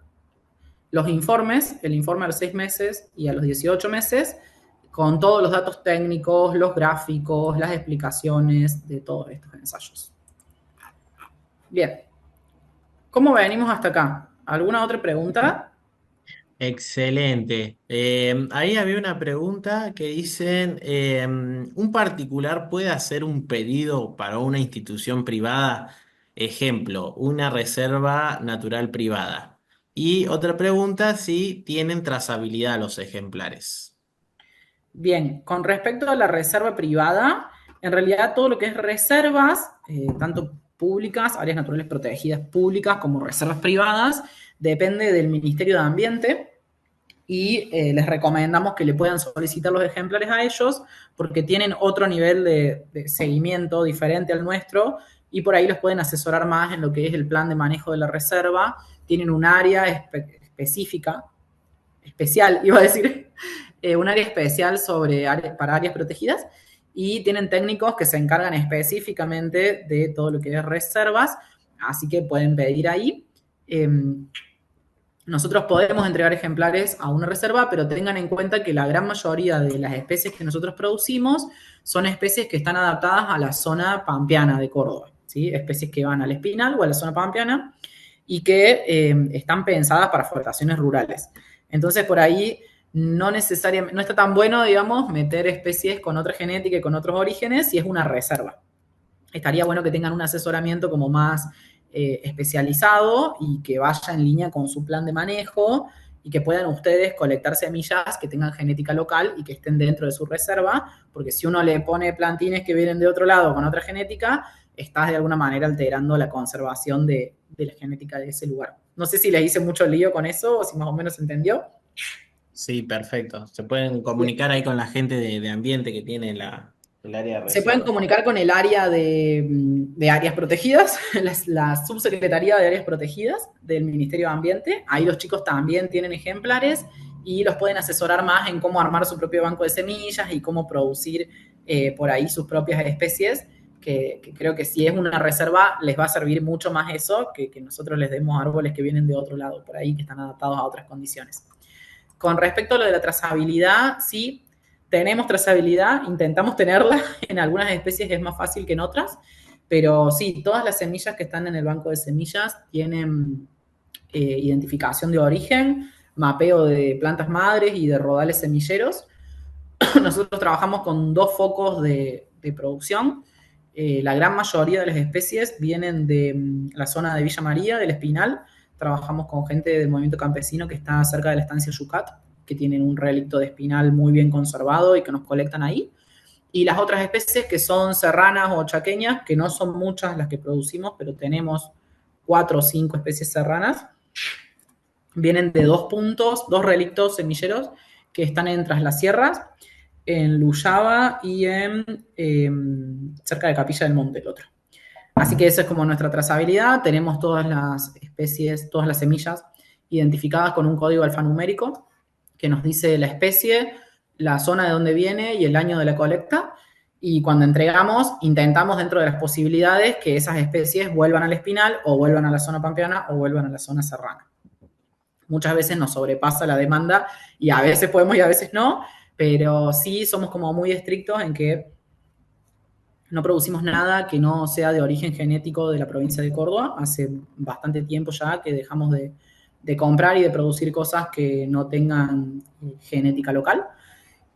los informes, el informe a los 6 meses y a los 18 meses, con todos los datos técnicos, los gráficos, las explicaciones de todos estos ensayos. Bien. ¿Cómo venimos hasta acá? ¿Alguna otra pregunta? Excelente. Ahí había una pregunta que dicen, ¿un particular puede hacer un pedido para una institución privada? Ejemplo, una reserva natural privada. Y otra pregunta, si tienen trazabilidad los ejemplares. Bien, con respecto a la reserva privada, en realidad todo lo que es reservas, tanto públicas, áreas naturales protegidas públicas como reservas privadas, depende del Ministerio de Ambiente y les recomendamos que le puedan solicitar los ejemplares a ellos porque tienen otro nivel de seguimiento diferente al nuestro, y por ahí los pueden asesorar más en lo que es el plan de manejo de la reserva. Tienen un área específica, especial, iba a decir, un área especial para áreas protegidas, y tienen técnicos que se encargan específicamente de todo lo que es reservas, así que pueden pedir ahí. Nosotros podemos entregar ejemplares a una reserva, pero tengan en cuenta que la gran mayoría de las especies que nosotros producimos son especies que están adaptadas a la zona pampeana de Córdoba, ¿sí? Especies que van al Espinal o a la zona pampeana y que están pensadas para flotaciones rurales. Entonces, por ahí no necesariamente, no está tan bueno, digamos, meter especies con otra genética y con otros orígenes si es una reserva. Estaría bueno que tengan un asesoramiento como más especializado y que vaya en línea con su plan de manejo y que puedan ustedes colectar semillas que tengan genética local y que estén dentro de su reserva, porque si uno le pone plantines que vienen de otro lado con otra genética, estás de alguna manera alterando la conservación de la genética de ese lugar. No sé si les hice mucho lío con eso o si más o menos se entendió. Sí, perfecto. Se pueden comunicar ahí con la gente de ambiente que tiene el área de Se pueden reserva. comunicar con el área de áreas protegidas, la subsecretaría de áreas protegidas del Ministerio de Ambiente. Ahí los chicos también tienen ejemplares y los pueden asesorar más en cómo armar su propio banco de semillas y cómo producir por ahí sus propias especies, que creo que si es una reserva les va a servir mucho más eso que nosotros les demos árboles que vienen de otro lado, por ahí, que están adaptados a otras condiciones. Con respecto a lo de la trazabilidad, sí, tenemos trazabilidad, intentamos tenerla, en algunas especies es más fácil que en otras, pero sí, todas las semillas que están en el banco de semillas tienen identificación de origen, mapeo de plantas madres y de rodales semilleros. Nosotros trabajamos con 2 focos de producción. La gran mayoría de las especies vienen de la zona de Villa María, del Espinal. Trabajamos con gente del movimiento campesino que está cerca de la estancia Yucat, que tienen un relicto de espinal muy bien conservado y que nos colectan ahí. Y las otras especies que son serranas o chaqueñas, que no son muchas las que producimos, pero tenemos 4 o 5 especies serranas, vienen de 2 puntos, 2 relictos semilleros que están en Tras las Sierras, en Luyaba y cerca de Capilla del Monte, el otro. Así que eso es como nuestra trazabilidad. Tenemos todas las especies, todas las semillas identificadas con un código alfanumérico que nos dice la especie, la zona de donde viene y el año de la colecta. Y cuando entregamos, intentamos dentro de las posibilidades que esas especies vuelvan al Espinal o vuelvan a la zona pampeana o vuelvan a la zona serrana. Muchas veces nos sobrepasa la demanda y a veces podemos y a veces no, pero sí somos como muy estrictos en que no producimos nada que no sea de origen genético de la provincia de Córdoba. Hace bastante tiempo ya que dejamos de comprar y de producir cosas que no tengan genética local.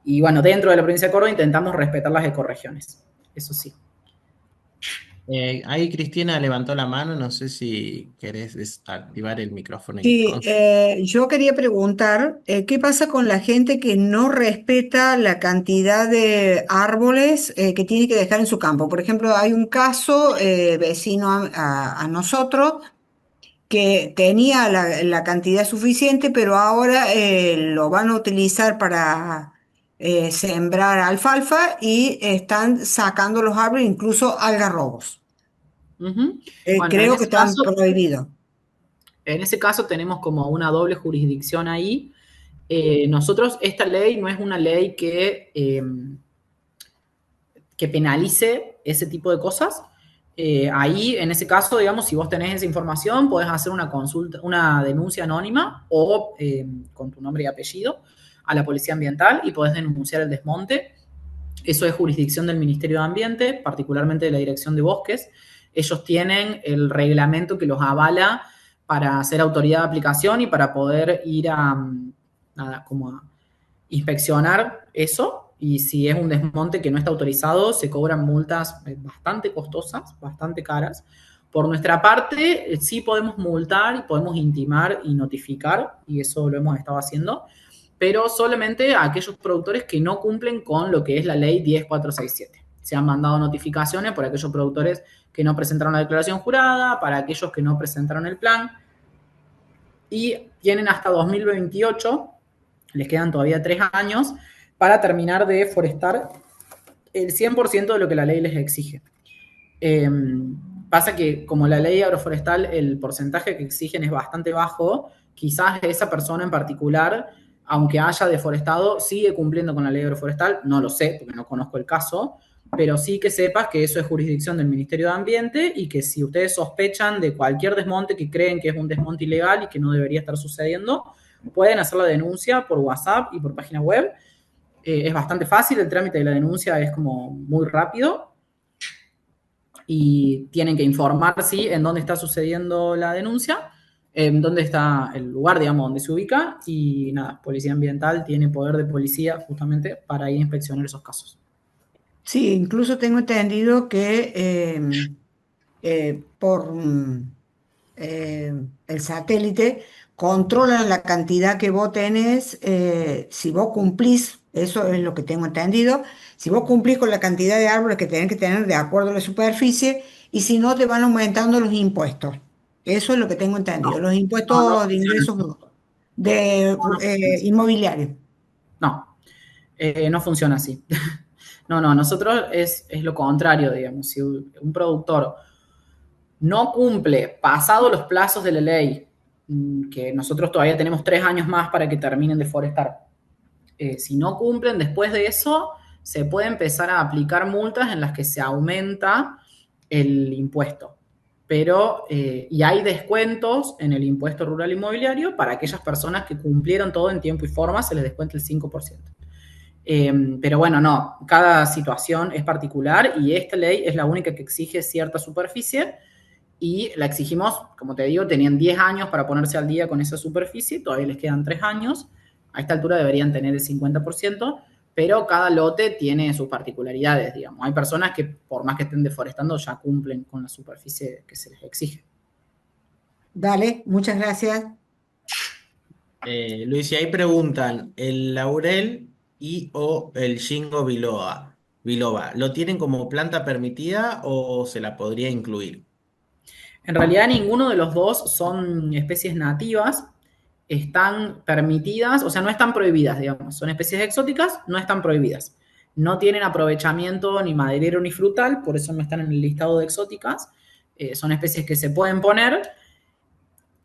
Y bueno, dentro de la provincia de Córdoba intentamos respetar las ecorregiones. Eso sí. Ahí Cristina levantó la mano, no sé si querés activar el micrófono y Sí, consultar. yo quería preguntar, ¿qué pasa con la gente que no respeta la cantidad de árboles que tiene que dejar en su campo? Por ejemplo, hay un caso vecino a nosotros que tenía la cantidad suficiente, pero ahora lo van a utilizar para sembrar alfalfa y están sacando los árboles, incluso algarrobos. Bueno, Creo que están prohibidos. en ese caso tenemos como una doble jurisdicción ahí. Nosotros, esta ley no es una ley que penalice ese tipo de cosas. Ahí, en ese caso, digamos, si vos tenés esa información, podés hacer una consulta, una denuncia anónima o con tu nombre y apellido a la Policía Ambiental y podés denunciar el desmonte. Eso es jurisdicción del Ministerio de Ambiente, particularmente de la Dirección de Bosques. Ellos tienen el reglamento que los avala para ser autoridad de aplicación y para poder ir como a inspeccionar eso. Y si es un desmonte que no está autorizado, se cobran multas bastante costosas, bastante caras. Por nuestra parte, sí podemos multar y podemos intimar y notificar, y eso lo hemos estado haciendo, pero solamente a aquellos productores que no cumplen con lo que es la ley 10467. Se han mandado notificaciones por aquellos productores que no presentaron la declaración jurada, para aquellos que no presentaron el plan, y tienen hasta 2028, les quedan todavía 3 años, para terminar de forestar el 100% de lo que la ley les exige. Pasa que como la ley agroforestal, el porcentaje que exigen es bastante bajo, quizás esa persona en particular, aunque haya deforestado, sigue cumpliendo con la ley agroforestal, no lo sé, porque no conozco el caso, pero sí que sepas que eso es jurisdicción del Ministerio de Ambiente y que si ustedes sospechan de cualquier desmonte que creen que es un desmonte ilegal y que no debería estar sucediendo, pueden hacer la denuncia por WhatsApp y por página web. Es bastante fácil, el trámite de la denuncia es como muy rápido y tienen que informar, sí, en dónde está sucediendo la denuncia, en dónde está el lugar, digamos, donde se ubica, y nada, Policía Ambiental tiene poder de policía justamente para ir a inspeccionar esos casos. Sí, incluso tengo entendido que por el satélite controlan la cantidad que vos tenés, si vos cumplís, eso es lo que tengo entendido, si vos cumplís con la cantidad de árboles que tenés que tener de acuerdo a la superficie, y si no, te van aumentando los impuestos. Eso es lo que tengo entendido, No, los no, no impuestos de funciona ingresos así. de No, no funciona así. inmobiliarios. No, no funciona así. No, no, nosotros es lo contrario, digamos. Si un productor no cumple, pasado los plazos de la ley, que nosotros todavía tenemos 3 años más para que terminen de forestar, si no cumplen después de eso, se puede empezar a aplicar multas en las que se aumenta el impuesto. Pero, y hay descuentos en el impuesto rural inmobiliario para aquellas personas que cumplieron todo en tiempo y forma, se les descuenta el 5%. Pero bueno, no, cada situación es particular y esta ley es la única que exige cierta superficie y la exigimos, como te digo, tenían 10 años para ponerse al día con esa superficie, todavía les quedan 3 años, a esta altura deberían tener el 50%, pero cada lote tiene sus particularidades, digamos. Hay personas que por más que estén deforestando ya cumplen con la superficie que se les exige. Dale, muchas gracias. Luis, y ahí preguntan, ¿el laurel y o el biloba, ¿lo tienen como planta permitida o se la podría incluir? En realidad ninguno de los dos son especies nativas, están permitidas, o sea, no están prohibidas, digamos. Son especies exóticas, no están prohibidas. No tienen aprovechamiento ni maderero ni frutal, por eso no están en el listado de exóticas. Son especies que se pueden poner.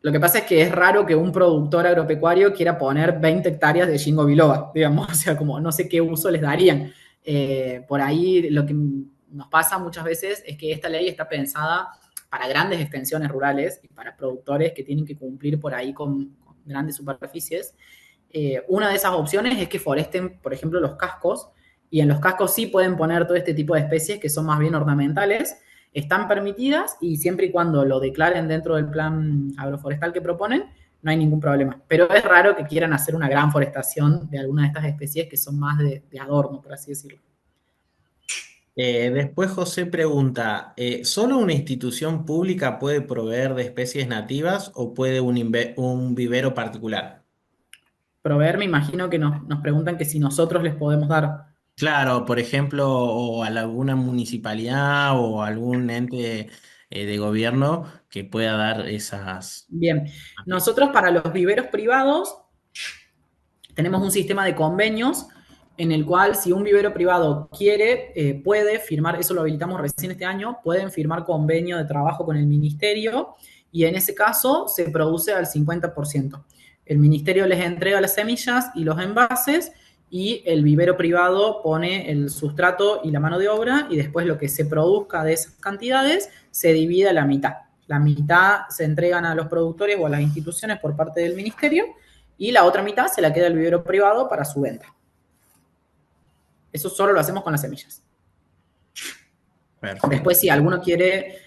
Lo que pasa es que es raro que un productor agropecuario quiera poner 20 hectáreas de Ginkgo biloba, digamos, o sea, como no sé qué uso les darían. Por ahí lo que nos pasa muchas veces es que esta ley está pensada para grandes extensiones rurales y para productores que tienen que cumplir por ahí con grandes superficies. Una de esas opciones es que foresten, por ejemplo, los cascos, y en los cascos sí pueden poner todo este tipo de especies que son más bien ornamentales, están permitidas y siempre y cuando lo declaren dentro del plan agroforestal que proponen, no hay ningún problema. Pero es raro que quieran hacer una gran forestación de alguna de estas especies que son más de adorno, por así decirlo. Después José pregunta, ¿solo una institución pública puede proveer de especies nativas o puede un vivero particular? Proveer, me imagino que nos preguntan que si nosotros les podemos dar. Claro, por ejemplo, o a alguna municipalidad o algún ente de gobierno que pueda dar esas. Bien, nosotros para los viveros privados tenemos un sistema de convenios en el cual si un vivero privado quiere, puede firmar, eso lo habilitamos recién este año, pueden firmar convenio de trabajo con el ministerio y en ese caso se produce al 50%. El ministerio les entrega las semillas y los envases y el vivero privado pone el sustrato y la mano de obra y después lo que se produzca de esas cantidades se divide a la mitad. La mitad se entregan a los productores o a las instituciones por parte del ministerio y la otra mitad se la queda el vivero privado para su venta. Eso solo lo hacemos con las semillas. Perfecto. Después, si alguno quiere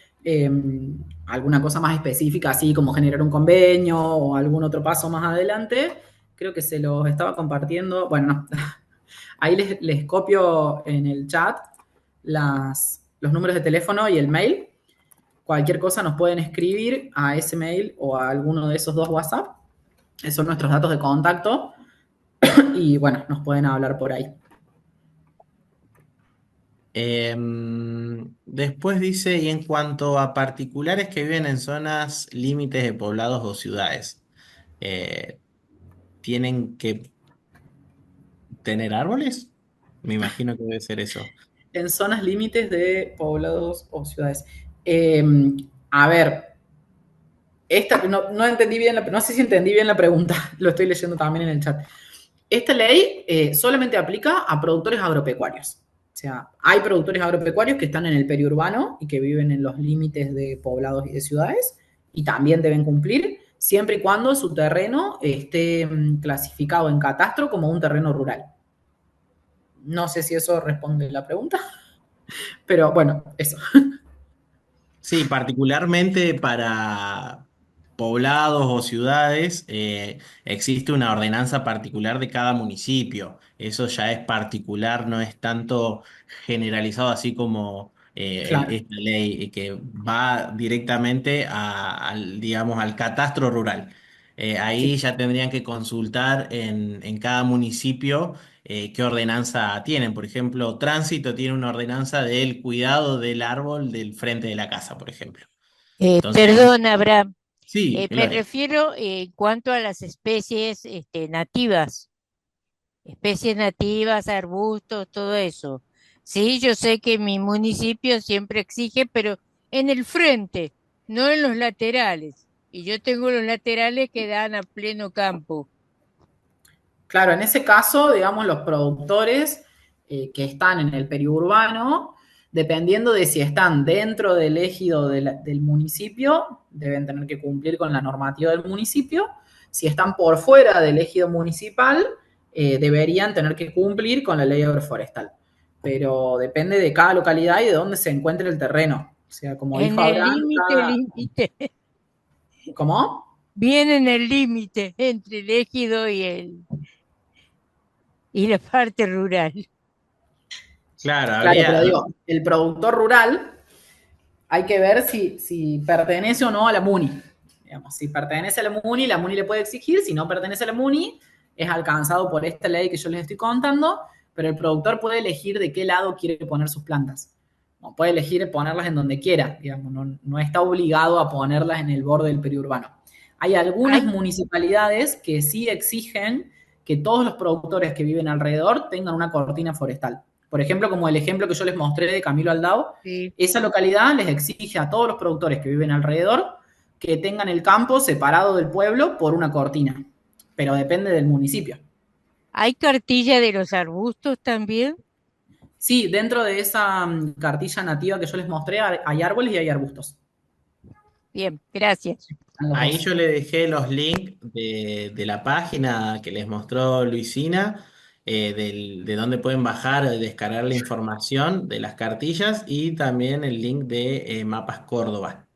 alguna cosa más específica, así como generar un convenio o algún otro paso más adelante, creo que se los estaba compartiendo. Bueno, no. Ahí les copio en el chat los números de teléfono y el mail. Cualquier cosa nos pueden escribir a ese mail o a alguno de esos dos WhatsApp. Esos son nuestros datos de contacto. Y bueno, nos pueden hablar por ahí. Después dice, y en cuanto a particulares que viven en zonas límites de poblados o ciudades, eh, ¿tienen que tener árboles? Me imagino que debe ser eso. En zonas límites de poblados o ciudades. Eh, a ver, no entendí bien, no sé si entendí bien la pregunta, lo estoy leyendo también en el chat. Esta ley solamente aplica a productores agropecuarios. O sea, hay productores agropecuarios que están en el periurbano y que viven en los límites de poblados y de ciudades y también deben cumplir siempre y cuando su terreno esté clasificado en catastro como un terreno rural. No sé si eso responde la pregunta, pero bueno, eso. Sí, particularmente para poblados o ciudades, existe una ordenanza particular de cada municipio. Eso ya es particular, no es tanto generalizado así como Claro, esta ley que va directamente digamos, al catastro rural. Ahí sí. ya tendrían que consultar en cada municipio qué ordenanza tienen. Por ejemplo, Tránsito tiene una ordenanza del cuidado del árbol del frente de la casa, por ejemplo. Entonces, ahí Perdón, Abraham, sí, me Gloria. refiero en cuanto a las especies nativas, arbustos, todo eso. Sí, yo sé que mi municipio siempre exige, pero en el frente, no en los laterales. Y yo tengo los laterales que dan a pleno campo. Claro, en ese caso, digamos, los productores que están en el periurbano, dependiendo de si están dentro del ejido del municipio, deben tener que cumplir con la normativa del municipio. Si están por fuera del ejido municipal, deberían tener que cumplir con la ley agroforestal. Pero depende de cada localidad y de dónde se encuentre el terreno. O sea, como En dijo el Abraham, límite, cada... límite, ¿Cómo? bien en el límite entre el ejido y la parte rural. Claro, Claro, pero habría, digo, el productor rural hay que ver si pertenece o no a la MUNI. Digamos, si pertenece a la MUNI le puede exigir, si no pertenece a la MUNI, es alcanzado por esta ley que yo les estoy contando, pero el productor puede elegir de qué lado quiere poner sus plantas. No, puede elegir ponerlas en donde quiera, digamos, no está obligado a ponerlas en el borde del periurbano. Hay algunas Hay, municipalidades que sí exigen que todos los productores que viven alrededor tengan una cortina forestal. Por ejemplo, como el ejemplo que yo les mostré de Camilo Aldao, sí, esa localidad les exige a todos los productores que viven alrededor que tengan el campo separado del pueblo por una cortina, pero depende del municipio. hay cartilla de los arbustos también. Sí, dentro de esa cartilla nativa que yo les mostré hay árboles y hay arbustos. Bien, gracias. Están los ahí dos. yo le dejé los links de la página que les mostró Luisina, de dónde pueden bajar o descargar la información de las cartillas y también el link de Mapas Córdoba.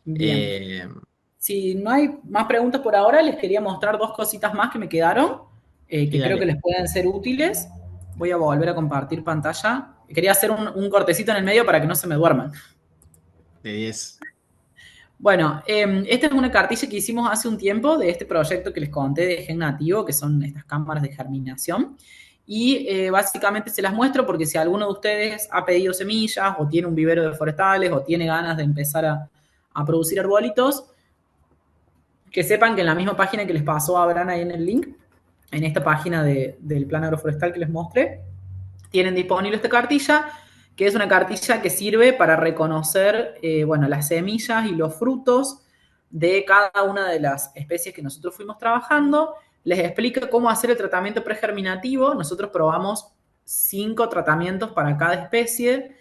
Bien. Eh, Si no hay más preguntas por ahora, les quería mostrar dos cositas más que me quedaron, sí, que creo que dale, les pueden ser útiles. Voy a volver a compartir pantalla. Quería hacer un cortecito en el medio para que no se me duerman. de 10. Bueno, esta es una cartilla que hicimos hace un tiempo de este proyecto que les conté de Gen Nativo, que son estas cámaras de germinación. Y básicamente se las muestro porque si alguno de ustedes ha pedido semillas o tiene un vivero de forestales o tiene ganas de empezar a producir arbolitos, que sepan que en la misma página que les pasó a Abraham ahí en el link, en esta página del plan agroforestal que les mostré, tienen disponible esta cartilla, que es una cartilla que sirve para reconocer bueno, las semillas y los frutos de cada una de las especies que nosotros fuimos trabajando. Les explica cómo hacer el tratamiento pregerminativo. Nosotros probamos 5 tratamientos para cada especie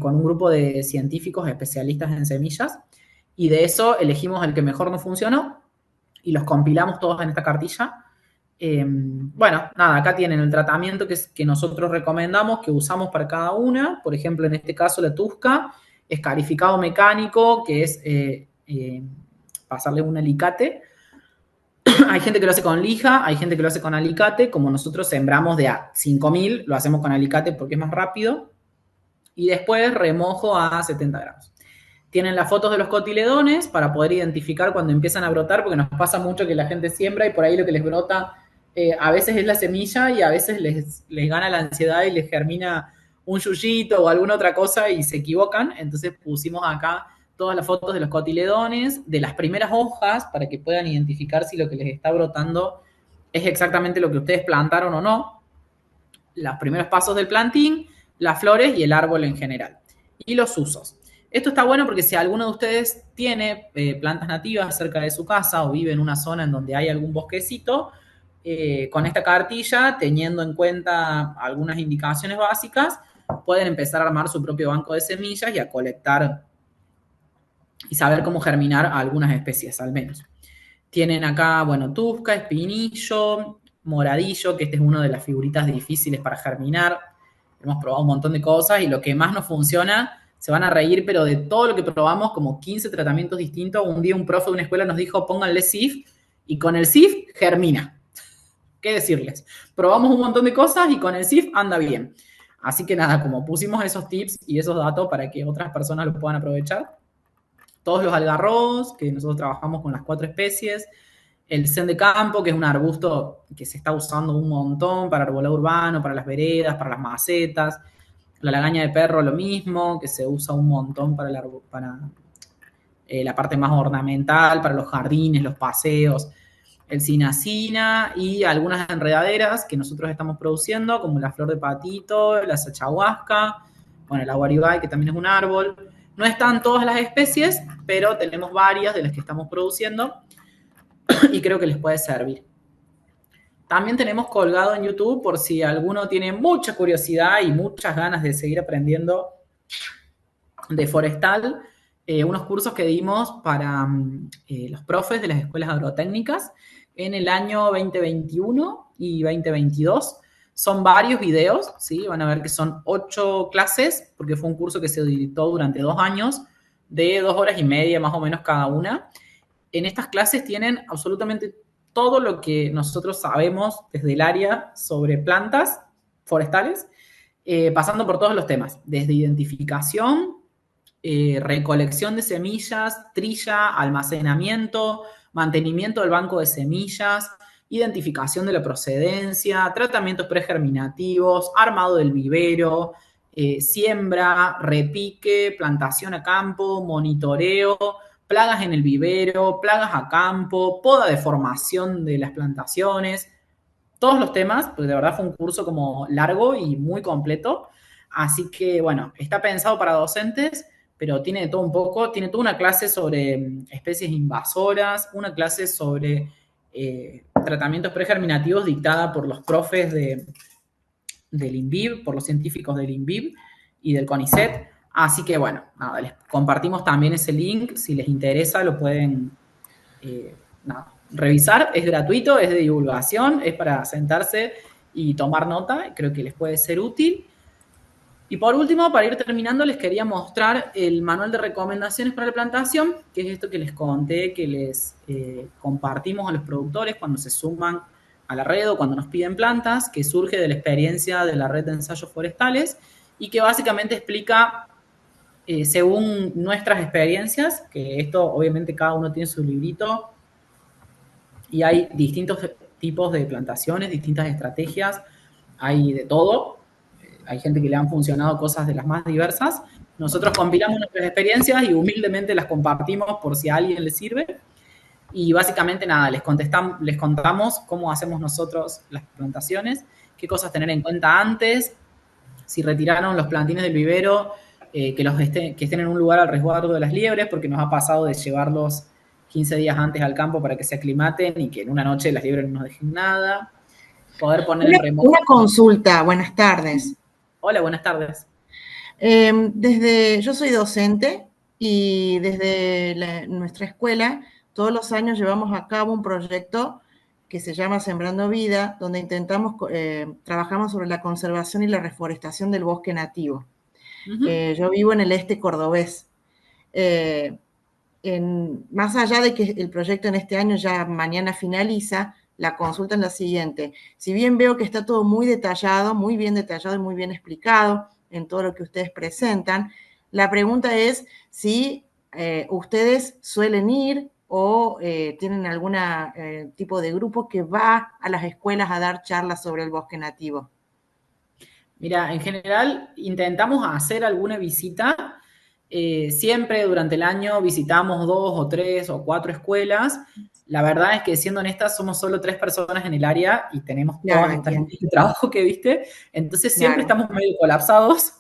con un grupo de científicos especialistas en semillas y de eso elegimos el que mejor nos funcionó y los compilamos todos en esta cartilla. Bueno, nada, acá tienen el tratamiento que nosotros recomendamos, que usamos para cada una. Por ejemplo, en este caso la Tusca, escarificado mecánico, que es pasarle un alicate. Hay gente que lo hace con lija, hay gente que lo hace con alicate. Como nosotros sembramos de a 5.000, lo hacemos con alicate porque es más rápido. Y después remojo a 70 grados. Tienen las fotos de los cotiledones para poder identificar cuando empiezan a brotar, porque nos pasa mucho que la gente siembra y por ahí lo que les brota a veces es la semilla y a veces les gana la ansiedad y les germina un yuyito o alguna otra cosa y se equivocan. Entonces pusimos acá todas las fotos de los cotiledones, de las primeras hojas, para que puedan identificar si lo que les está brotando es exactamente lo que ustedes plantaron o no, los primeros pasos del plantín, las flores y el árbol en general. Y los usos. Esto está bueno porque si alguno de ustedes tiene plantas nativas cerca de su casa o vive en una zona en donde hay algún bosquecito, con esta cartilla, teniendo en cuenta algunas indicaciones básicas, pueden empezar a armar su propio banco de semillas y a colectar y saber cómo germinar algunas especies, al menos. Tienen acá, bueno, tusca, espinillo, moradillo, que este es una de las figuritas difíciles para germinar. Hemos probado un montón de cosas y lo que más nos funciona, se van a reír, pero de todo lo que probamos, como 15 tratamientos distintos, un día un profe de una escuela nos dijo, pónganle SIF, y con el SIF germina. ¿Qué decirles? Probamos un montón de cosas y con el SIF anda bien. Así que nada, como pusimos esos tips y esos datos para que otras personas los puedan aprovechar, todos los algarrobos, que nosotros trabajamos con las 4 especies, el zen de campo, que es un arbusto que se está usando un montón para arbolado urbano, para las veredas, para las macetas, la lagaña de perro lo mismo, que se usa un montón para la parte más ornamental, para los jardines, los paseos, el cinacina y algunas enredaderas que nosotros estamos produciendo, como la flor de patito, la sachahuasca, bueno, el aguaribay, que también es un árbol. No están todas las especies, pero tenemos varias de las que estamos produciendo y creo que les puede servir. También tenemos colgado en YouTube, por si alguno tiene mucha curiosidad y muchas ganas de seguir aprendiendo de forestal, unos cursos que dimos para los profes de las escuelas agrotécnicas en el año 2021 y 2022. Son varios videos, ¿sí? Van a ver que son 8 clases, porque fue un curso que se dictó durante 2 años, de 2 horas y media más o menos cada una. En estas clases tienen absolutamente todo lo que nosotros sabemos desde el área sobre plantas forestales, pasando por todos los temas, desde identificación, recolección de semillas, trilla, almacenamiento, mantenimiento del banco de semillas, identificación de la procedencia, tratamientos pregerminativos, armado del vivero, siembra, repique, plantación a campo, monitoreo, plagas en el vivero, plagas a campo, poda de formación de las plantaciones, todos los temas, porque de verdad fue un curso como largo y muy completo. Así que, bueno, está pensado para docentes, pero tiene de todo un poco, tiene toda una clase sobre especies invasoras, una clase sobre tratamientos pregerminativos dictada por los profes del INVIB, por los científicos del INVIB y del CONICET. Así que, bueno, nada, les compartimos también ese link, si les interesa lo pueden revisar, es gratuito, es de divulgación, es para sentarse y tomar nota, creo que les puede ser útil. Y por último, para ir terminando, les quería mostrar el manual de recomendaciones para la plantación, que es esto que les conté, que les compartimos a los productores cuando se suman a la red o cuando nos piden plantas, que surge de la experiencia de la red de ensayos forestales y que básicamente explica, según nuestras experiencias, que esto obviamente cada uno tiene su librito y hay distintos tipos de plantaciones, distintas estrategias, hay de todo. Hay gente que le han funcionado cosas de las más diversas. Nosotros compilamos nuestras experiencias y humildemente las compartimos por si a alguien le sirve. Y básicamente nada, les contamos cómo hacemos nosotros las plantaciones, qué cosas tener en cuenta antes, si retiraron los plantines del vivero, que estén en un lugar al resguardo de las liebres, porque nos ha pasado de llevarlos 15 días antes al campo para que se aclimaten y que en una noche las liebres no nos dejen nada. Poder poner en remojo. Una consulta, buenas tardes. Hola, buenas tardes. Yo soy docente y desde nuestra escuela todos los años llevamos a cabo un proyecto que se llama Sembrando Vida, donde trabajamos sobre la conservación y la reforestación del bosque nativo. Yo vivo en el este cordobés. Más allá de que el proyecto en este año ya mañana finaliza, la consulta es la siguiente. Si bien veo que está todo muy detallado, muy bien detallado y muy bien explicado en todo lo que ustedes presentan, la pregunta es si ustedes suelen ir o tienen algún tipo de grupo que va a las escuelas a dar charlas sobre el bosque nativo. Mira, en general intentamos hacer alguna visita. Siempre durante el año visitamos 2 o 3 o 4 escuelas. La verdad es que, siendo honestas, somos solo 3 personas en el área y tenemos todas estas líneas de trabajo que viste. Entonces siempre estamos medio colapsados,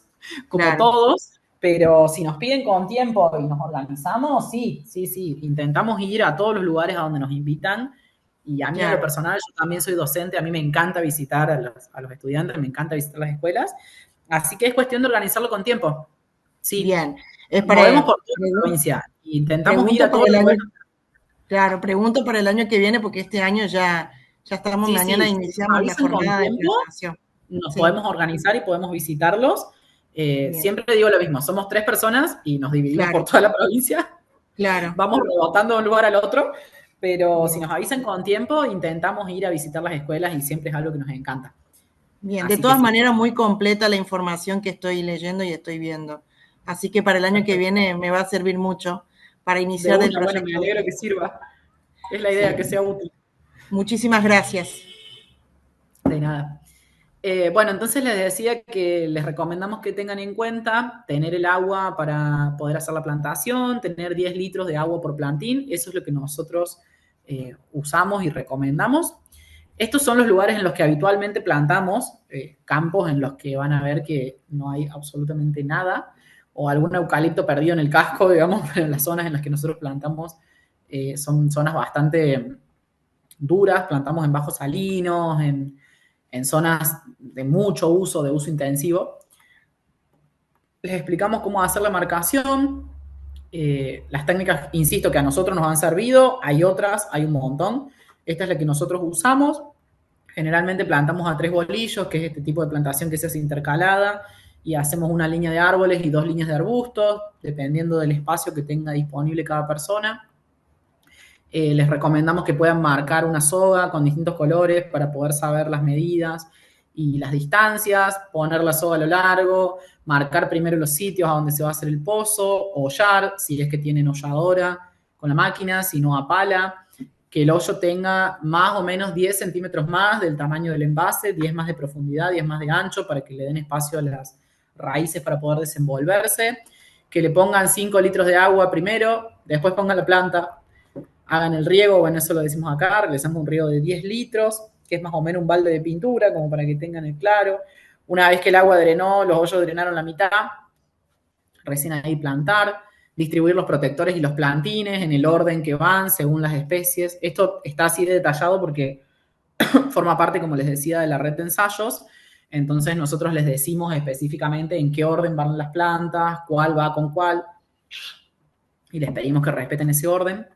como todos. Pero si nos piden con tiempo y nos organizamos, sí, intentamos ir a todos los lugares a donde nos invitan. Y a mí en lo personal, yo también soy docente, a mí me encanta visitar a los estudiantes, me encanta visitar las escuelas. Así que es cuestión de organizarlo con tiempo. Sí. Bien. Movemos por toda la provincia. Intentamos ir a todos los lugares. Claro, pregunto para el año que viene, porque este año ya estamos, mañana iniciamos la jornada de plantación. Nos podemos organizar y podemos visitarlos. Siempre digo lo mismo, somos 3 personas y nos dividimos por toda la provincia. Claro. Vamos rebotando de un lugar al otro, pero si nos avisan con tiempo, intentamos ir a visitar las escuelas y siempre es algo que nos encanta. Bien, de todas maneras, muy completa la información que estoy leyendo y estoy viendo. Así que para el año que viene me va a servir mucho para iniciar el proyecto. Bueno, me alegro que sirva. Es la idea, que sea útil. Muchísimas gracias. De nada. Bueno, entonces les decía que les recomendamos que tengan en cuenta tener el agua para poder hacer la plantación, tener 10 litros de agua por plantín. Eso es lo que nosotros usamos y recomendamos. Estos son los lugares en los que habitualmente plantamos, campos en los que van a ver que no hay absolutamente nada, o algún eucalipto perdido en el casco, digamos, pero en las zonas en las que nosotros plantamos son zonas bastante duras, plantamos en bajos salinos, en zonas de mucho uso, de uso intensivo. Les explicamos cómo hacer la marcación. Las técnicas, insisto, que a nosotros nos han servido, hay otras, hay un montón. Esta es la que nosotros usamos. Generalmente plantamos a 3 bolillos, que es este tipo de plantación que se hace intercalada, y hacemos una línea de árboles y 2 líneas de arbustos, dependiendo del espacio que tenga disponible cada persona. Les recomendamos que puedan marcar una soga con distintos colores para poder saber las medidas y las distancias, poner la soga a lo largo, marcar primero los sitios a donde se va a hacer el pozo, hollar, si es que tienen holladora con la máquina, si no a pala, que el hoyo tenga más o menos 10 centímetros más del tamaño del envase, 10 más de profundidad, 10 más de ancho, para que le den espacio a las raíces para poder desenvolverse, que le pongan 5 litros de agua primero, después pongan la planta, hagan el riego, bueno, eso lo decimos acá, realizamos un riego de 10 litros, que es más o menos un balde de pintura, como para que tengan el claro. Una vez que el agua drenó, los hoyos drenaron la mitad, recién ahí plantar, distribuir los protectores y los plantines en el orden que van, según las especies. Esto está así de detallado porque forma parte, como les decía, de la red de ensayos. Entonces nosotros les decimos específicamente en qué orden van las plantas, cuál va con cuál, y les pedimos que respeten ese orden.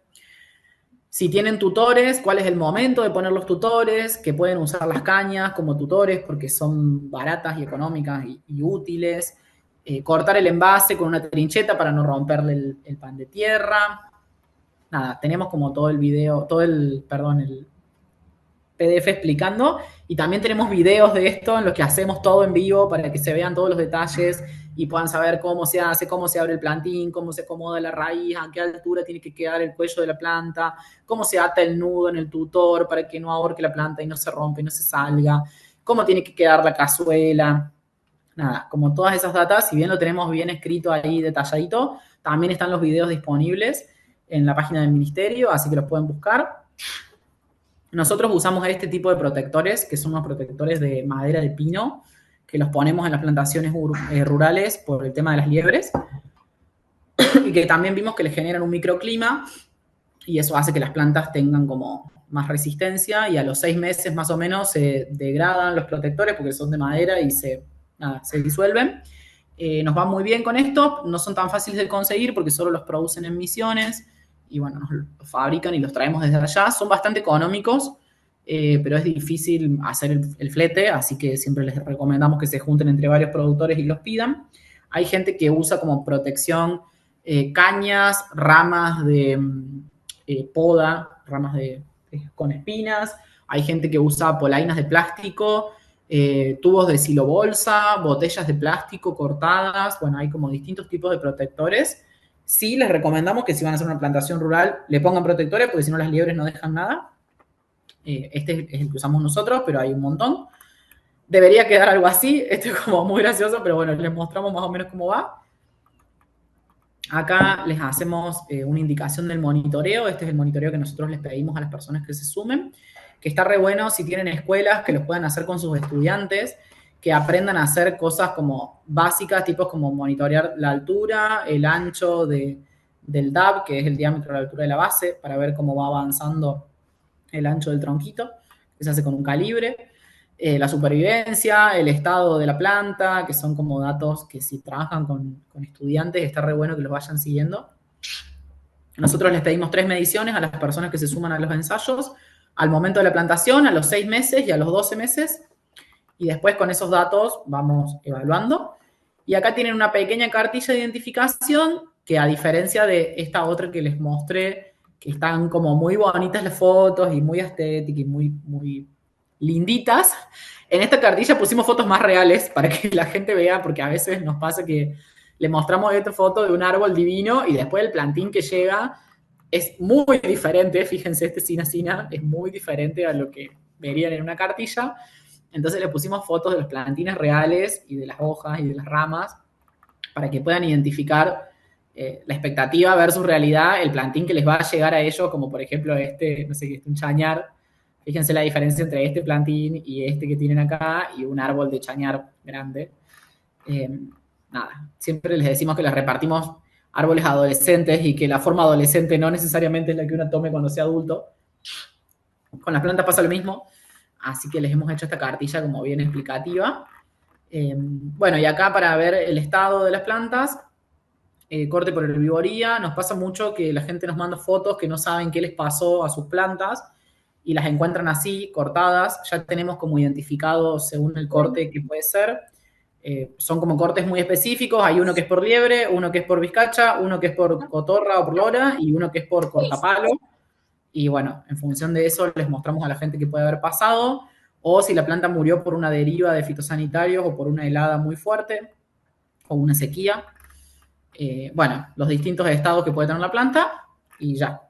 Si tienen tutores, cuál es el momento de poner los tutores, que pueden usar las cañas como tutores porque son baratas y económicas y útiles. Cortar el envase con una trincheta para no romperle el pan de tierra. Nada, tenemos como todo el video, el PDF explicando, y también tenemos videos de esto en los que hacemos todo en vivo para que se vean todos los detalles y puedan saber cómo se hace, cómo se abre el plantín, cómo se acomoda la raíz, a qué altura tiene que quedar el cuello de la planta, cómo se ata el nudo en el tutor para que no ahorque la planta y no se rompe y no se salga, cómo tiene que quedar la cazuela. Nada, como todas esas datas, si bien lo tenemos bien escrito ahí detalladito, también están los videos disponibles en la página del ministerio, así que los pueden buscar. Nosotros usamos este tipo de protectores, que son unos protectores de madera de pino, que los ponemos en las plantaciones rurales por el tema de las liebres, y que también vimos que les generan un microclima, y eso hace que las plantas tengan como más resistencia, y a los 6 meses más o menos se degradan los protectores porque son de madera y se disuelven. Nos va muy bien con esto, no son tan fáciles de conseguir porque solo los producen en Misiones, y bueno, nos los fabrican y los traemos desde allá. Son bastante económicos, pero es difícil hacer el flete, así que siempre les recomendamos que se junten entre varios productores y los pidan. Hay gente que usa como protección cañas, ramas de poda, ramas con espinas. Hay gente que usa polainas de plástico, tubos de silobolsa, botellas de plástico cortadas. Bueno, hay como distintos tipos de protectores. Sí les recomendamos que si van a hacer una plantación rural le pongan protectores, porque si no las liebres no dejan nada. Este es el que usamos nosotros, pero hay un montón. Debería quedar algo así. Esto es como muy gracioso, pero bueno, les mostramos más o menos cómo va. Acá les hacemos una indicación del monitoreo. Este es el monitoreo que nosotros les pedimos a las personas que se sumen, que está re bueno si tienen escuelas que los puedan hacer con sus estudiantes, que aprendan a hacer cosas como básicas, tipos como monitorear la altura, el ancho del DAB, que es el diámetro de la altura de la base, para ver cómo va avanzando el ancho del tronquito, que se hace con un calibre. La supervivencia, el estado de la planta, que son como datos que si trabajan con estudiantes está re bueno que los vayan siguiendo. Nosotros les pedimos 3 mediciones a las personas que se suman a los ensayos, al momento de la plantación, a los 6 meses y a los 12 meses, y después con esos datos vamos evaluando. Y acá tienen una pequeña cartilla de identificación que, a diferencia de esta otra que les mostré, que están como muy bonitas las fotos y muy estéticas y muy linditas, en esta cartilla pusimos fotos más reales para que la gente vea, porque a veces nos pasa que le mostramos esta foto de un árbol divino y después el plantín que llega es muy diferente. Fíjense, este Sina es muy diferente a lo que verían en una cartilla. Entonces le pusimos fotos de los plantines reales y de las hojas y de las ramas para que puedan identificar la expectativa versus realidad, el plantín que les va a llegar a ellos, como por ejemplo este, no sé qué, un chañar. Fíjense la diferencia entre este plantín y este que tienen acá y un árbol de chañar grande. Nada, siempre les decimos que les repartimos árboles adolescentes y que la forma adolescente no necesariamente es la que uno tome cuando sea adulto. Con las plantas pasa lo mismo, así que les hemos hecho esta cartilla como bien explicativa. Bueno, y acá para ver el estado de las plantas, corte por herbivoría, nos pasa mucho que la gente nos manda fotos que no saben qué les pasó a sus plantas y las encuentran así, cortadas. Ya tenemos como identificado según el corte que puede ser. Son como cortes muy específicos, hay uno que es por liebre, uno que es por vizcacha, uno que es por cotorra o por lora y uno que es por cortapalo. Y bueno, en función de eso les mostramos a la gente qué puede haber pasado, o si la planta murió por una deriva de fitosanitarios o por una helada muy fuerte o una sequía. Bueno, los distintos estados que puede tener la planta y ya.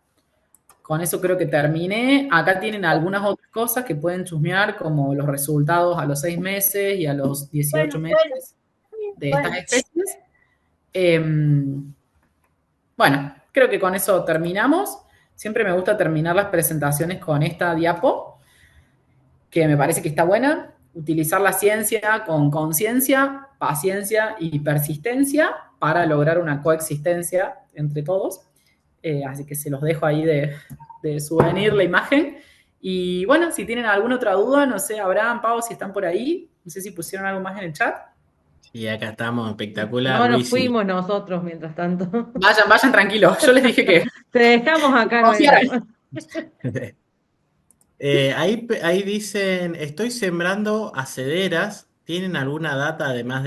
Con eso creo que terminé. Acá tienen algunas otras cosas que pueden chusmear, como los resultados a los 6 meses y a los 18 meses de estas especies. Bueno, creo que con eso terminamos. Siempre me gusta terminar las presentaciones con esta diapo, que me parece que está buena. Utilizar la ciencia con conciencia, paciencia y persistencia para lograr una coexistencia entre todos. Así que se los dejo ahí de souvenir la imagen. Y bueno, si tienen alguna otra duda, no sé, Abraham, Pau, si están por ahí, no sé si pusieron algo más en el chat. Y acá estamos, espectacular, No nos Luis. fuimos nosotros mientras tanto. Vayan tranquilos. Yo les dije que Te dejamos acá. confiaran. Ahí dicen, estoy sembrando acederas. ¿Tienen alguna data además